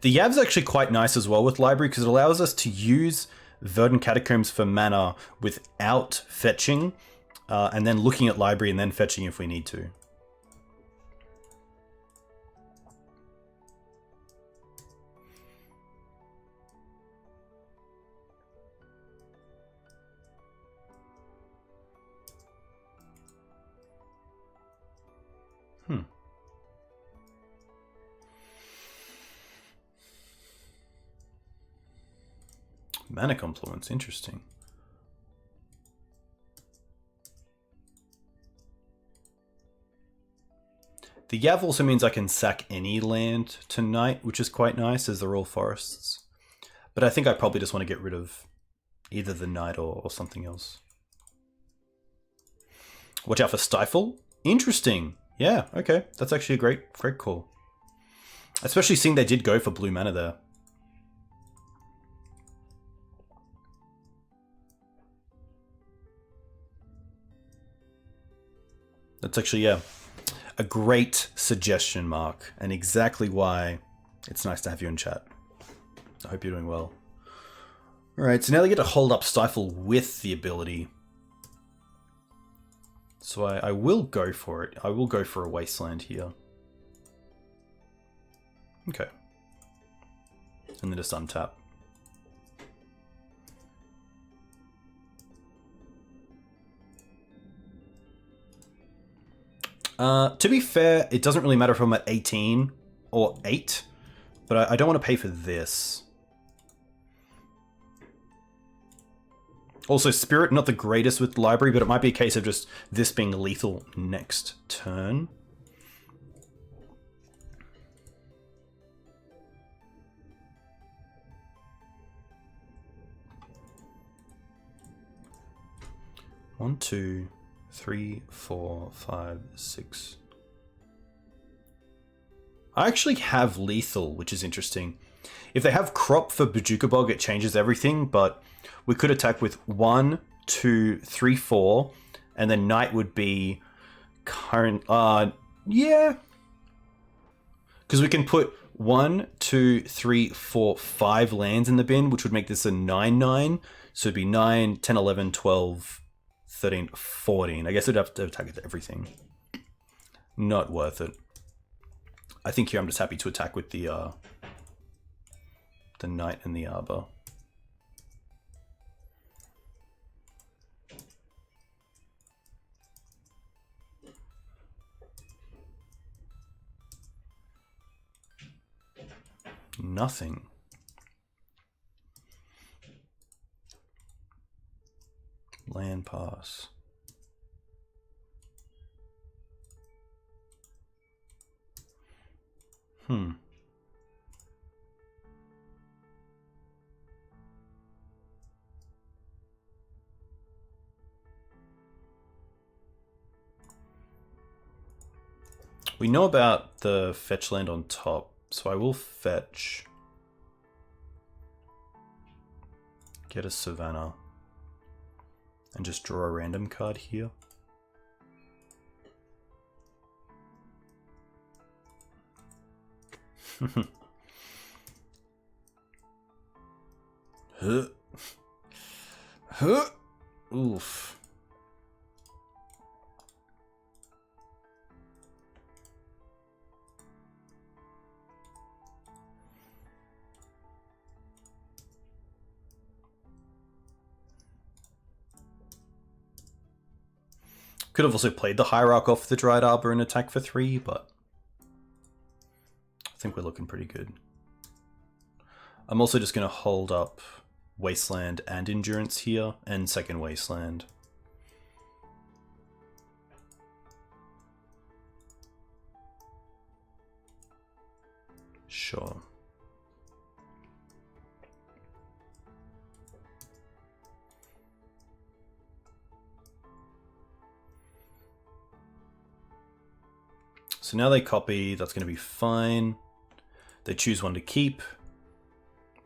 The Yav's actually quite nice as well with library because it allows us to use Verdant Catacombs for mana without fetching, and then looking at library and then fetching if we need to. Mana Compliments, interesting. The Yav also means I can sack any land tonight, which is quite nice as they're all forests. But I think I probably just want to get rid of either the Knight or something else. Watch out for Stifle. Interesting. Yeah, okay. That's actually a great call. Especially seeing they did go for blue mana there. That's actually, yeah, a great suggestion, Mark, and exactly why it's nice to have you in chat. I hope you're doing well. All right, so now they get to hold up Stifle with the ability. So I will go for it. I will go for a Wasteland here. Okay. And then just untap. To be fair, it doesn't really matter if I'm at 18 or 8, but I don't want to pay for this. Also, Spirit, not the greatest with library, but it might be a case of just this being lethal next turn. One, 2, 3, 4, 5, 6. I actually have lethal, which is interesting. If they have crop for Bojuka Bog, it changes everything, but we could attack with 1, 2, 3, 4, and then Knight would be current. Yeah. Because we can put 1, 2, 3, 4, 5 lands in the bin, which would make this a 9/9. So it'd be 9, 10, 11, 12, 13, 14. I guess I'd have to attack with everything. Not worth it. I think here I'm just happy to attack with the Knight and the Arbor. Nothing. Land pass. We know about the fetch land on top, so I will fetch. Get a Savannah. And just draw a random card here. Oof. Could have also played the Hierarch off the Dried Arbor and attack for 3, but I think we're looking pretty good. I'm also just going to hold up Wasteland and Endurance here, and second Wasteland. Sure. So now they copy, that's going to be fine. They choose one to keep.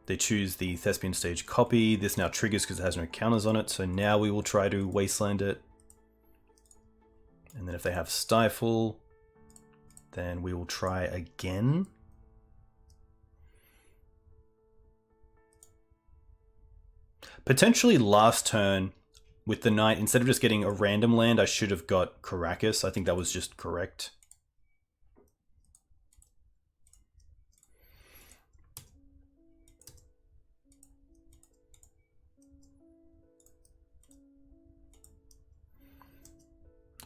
They choose the Thespian Stage copy. This now triggers because it has no counters on it. So now we will try to Wasteland it. And then if they have Stifle, then we will try again. Potentially last turn with the Knight, instead of just getting a random land, I should have got Caracas. I think that was just correct.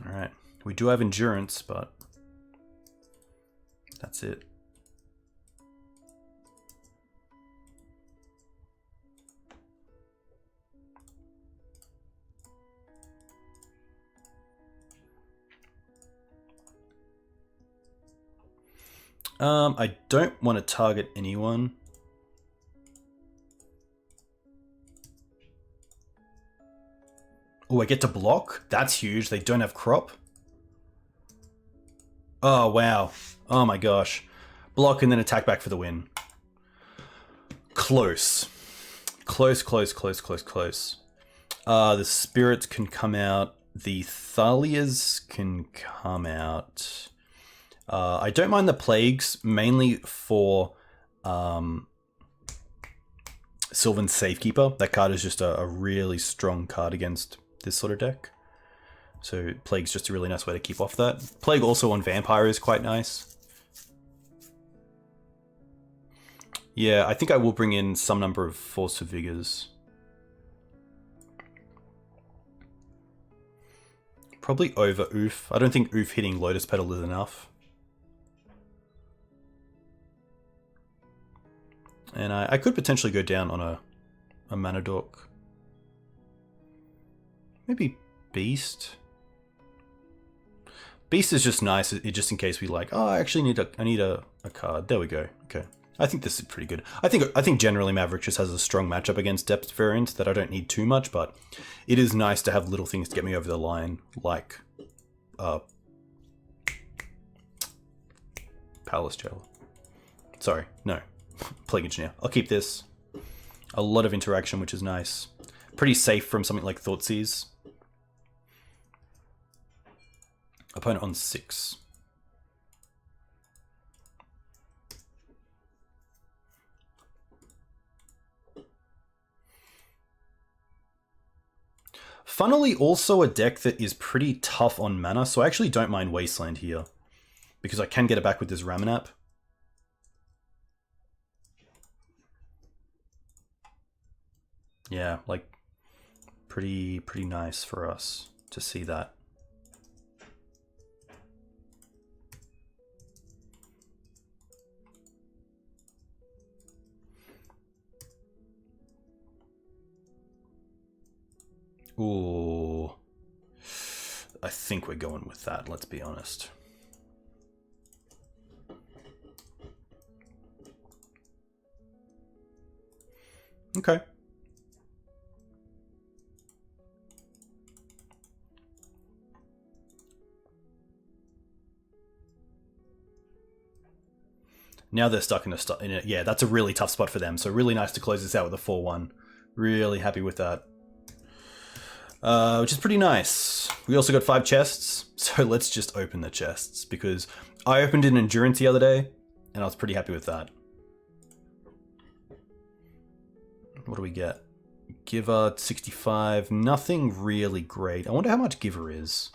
All right, we do have endurance, but that's it. I don't want to target anyone. Oh, I get to block? That's huge. They don't have crop. Oh, wow. Oh my gosh. Block and then attack back for the win. Close. Close, close, close, close, close. The spirits can come out. The Thalias can come out. I don't mind the plagues, mainly for Sylvan Safekeeper. That card is just a really strong card against this sort of deck. So Plague's just a really nice way to keep off that. Plague also on Vampire is quite nice. Yeah, I think I will bring in some number of Force of Vigors. Probably over Oof. I don't think Oof hitting Lotus Petal is enough. And I could potentially go down on a Mana Dork. Maybe Beast. Beast is just nice, just in case we like, oh, I actually need a card. There we go. Okay. I think this is pretty good. I think generally Maverick just has a strong matchup against depth variants that I don't need too much, but it is nice to have little things to get me over the line, like Palace Jailer. Sorry, no. Plague Engineer. I'll keep this. A lot of interaction, which is nice. Pretty safe from something like Thoughtseize. Opponent on 6. Funnily, also a deck that is pretty tough on mana, so I actually don't mind Wasteland here, because I can get it back with this Ramanap. Yeah, like, pretty nice for us to see that. Ooh. I think we're going with that, let's be honest. Okay. Now they're stuck in a yeah, that's a really tough spot for them. So really nice to close this out with a 4-1. Really happy with that. Which is pretty nice. We also got 5 chests, so let's just open the chests, because I opened an Endurance the other day, and I was pretty happy with that. What do we get? Giver, 65, nothing really great. I wonder how much Giver is.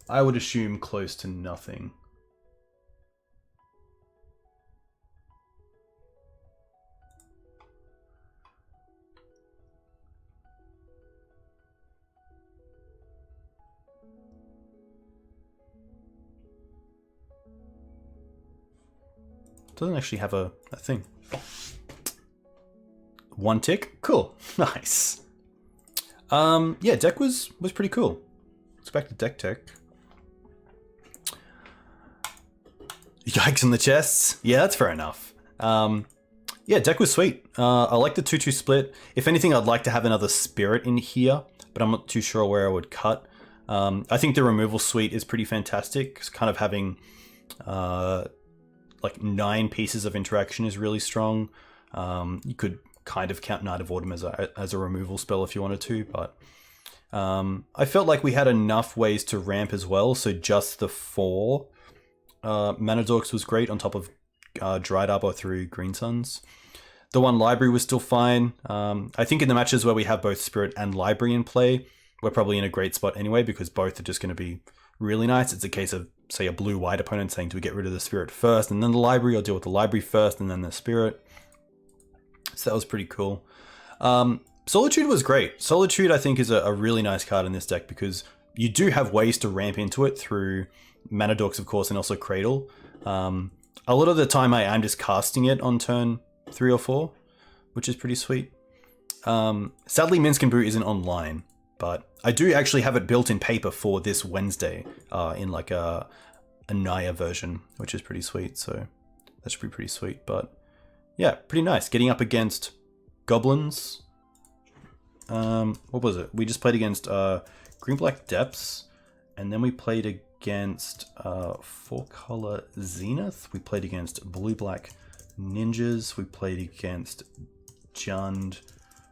I would assume close to nothing. Doesn't actually have a thing. 1 tick? Cool. Nice. Yeah, deck was pretty cool. Let's go back to Decktech. Yikes on the chests. Yeah, that's fair enough. Yeah, deck was sweet. I like the 2-2 split. If anything, I'd like to have another spirit in here, but I'm not too sure where I would cut. I think the removal suite is pretty fantastic. It's kind of having like 9 pieces of interaction is really strong. You could kind of count Knight of Autumn as a removal spell if you wanted to, but I felt like we had enough ways to ramp as well, so just the 4 Mana Dorks was great on top of Dried Arbor through Green Suns. The 1 Library was still fine. I think in the matches where we have both Spirit and Library in play, we're probably in a great spot anyway, because both are just going to be really nice. It's a case of, say, a blue-white opponent saying, do we get rid of the Spirit first and then the Library, or deal with the Library first and then the Spirit? So that was pretty cool. Solitude was great. Solitude, I think, is a really nice card in this deck, because you do have ways to ramp into it through Mana Dorks, of course, and also Cradle. A lot of the time I am just casting it on turn 3 or 4, which is pretty sweet. Sadly, Minsk and Brew isn't online, but I do actually have it built in paper for this Wednesday in like a Naya version, which is pretty sweet. So that should be pretty sweet. But yeah, pretty nice. Getting up against Goblins. What was it? We just played against Green-Black Depths, and then we played against 4-color Zenith. We played against Blue-Black Ninjas. We played against Jund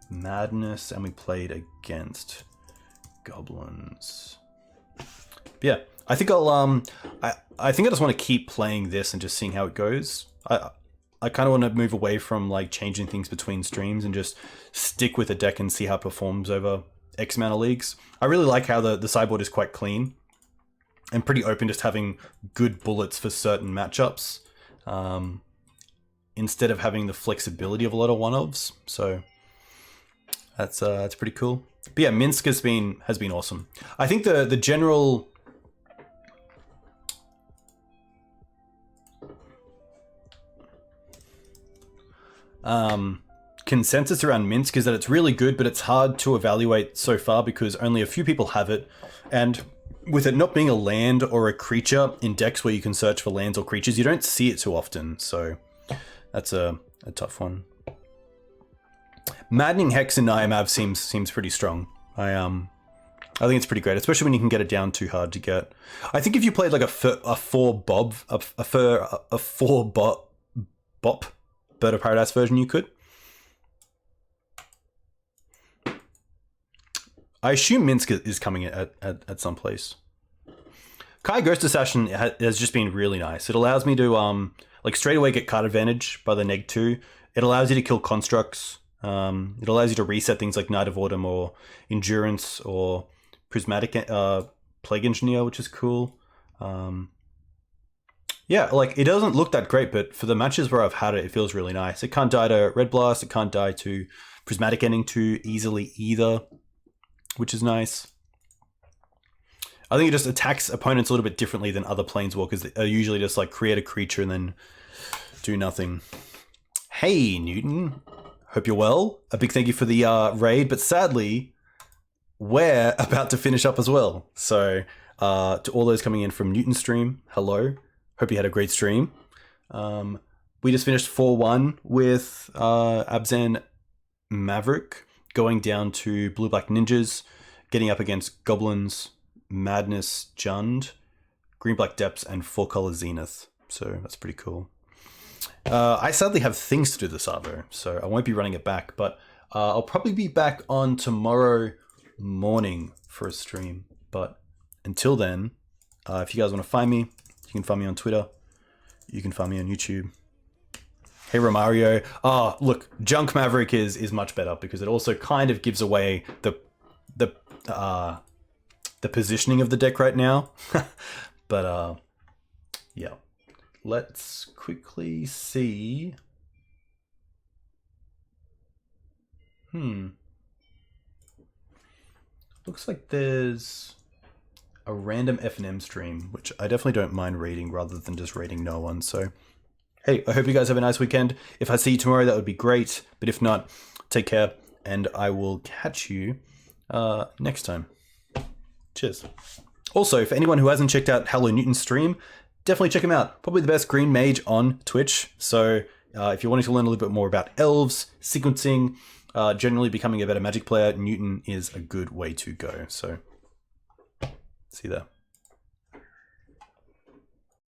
Madness, and we played against Goblins. But yeah, I think I'll I think I just want to keep playing this and just seeing how it goes. I kind of want to move away from like changing things between streams and just stick with the deck and see how it performs over X amount of leagues. I really like how the sideboard is quite clean and pretty open, just having good bullets for certain matchups instead of having the flexibility of a lot of one-ofs. So that's pretty cool. But yeah, Minsk has been awesome. I think the general consensus around Minsk is that it's really good, but it's hard to evaluate so far because only a few people have it, and with it not being a land or a creature in decks where you can search for lands or creatures, you don't see it too often, so that's a tough one. Maddening Hex in Niamav seems pretty strong. I think it's pretty great, especially when you can get it down too hard to get. I think if you played like a 4-bop Bird of Paradise version, you could. I assume Minsk is coming at some place. Kai Ghost Assassin has just been really nice. It allows me to like straight away get card advantage by the neg2. It allows you to kill constructs. It allows you to reset things like Knight of Autumn or Endurance or Prismatic Plague Engineer, which is cool. Yeah, like it doesn't look that great, but for the matches where I've had it, it feels really nice. It can't die to Red Blast. It can't die to Prismatic Ending too easily either, which is nice. I think it just attacks opponents a little bit differently than other Planeswalkers that are usually just like create a creature and then do nothing. Hey, Newton. Hope you're well. A big thank you for the raid, but sadly, we're about to finish up as well. So to all those coming in from Newton stream, hello. Hope you had a great stream. We just finished 4-1 with Abzan Maverick, going down to Blue-Black Ninjas, getting up against Goblins, Madness, Jund, Green-Black Depths, and 4-color Zenith. So that's pretty cool. I sadly have things to do this Arvo, so I won't be running it back, but I'll probably be back on tomorrow morning for a stream. But until then, if you guys want to find me, you can find me on Twitter. You can find me on YouTube. Hey, Romario. Oh, look, Junk Maverick is much better because it also kind of gives away the positioning of the deck right now. But yeah. Let's quickly see. Looks like there's a random F&M stream, which I definitely don't mind reading rather than just reading no one. So, hey, I hope you guys have a nice weekend. If I see you tomorrow, that would be great. But if not, take care, and I will catch you next time. Cheers. Also, for anyone who hasn't checked out Hello Newton's stream, definitely check him out. Probably the best green mage on Twitch. So if you're wanting to learn a little bit more about elves, sequencing, generally becoming a better Magic player, Newton is a good way to go. So See you there.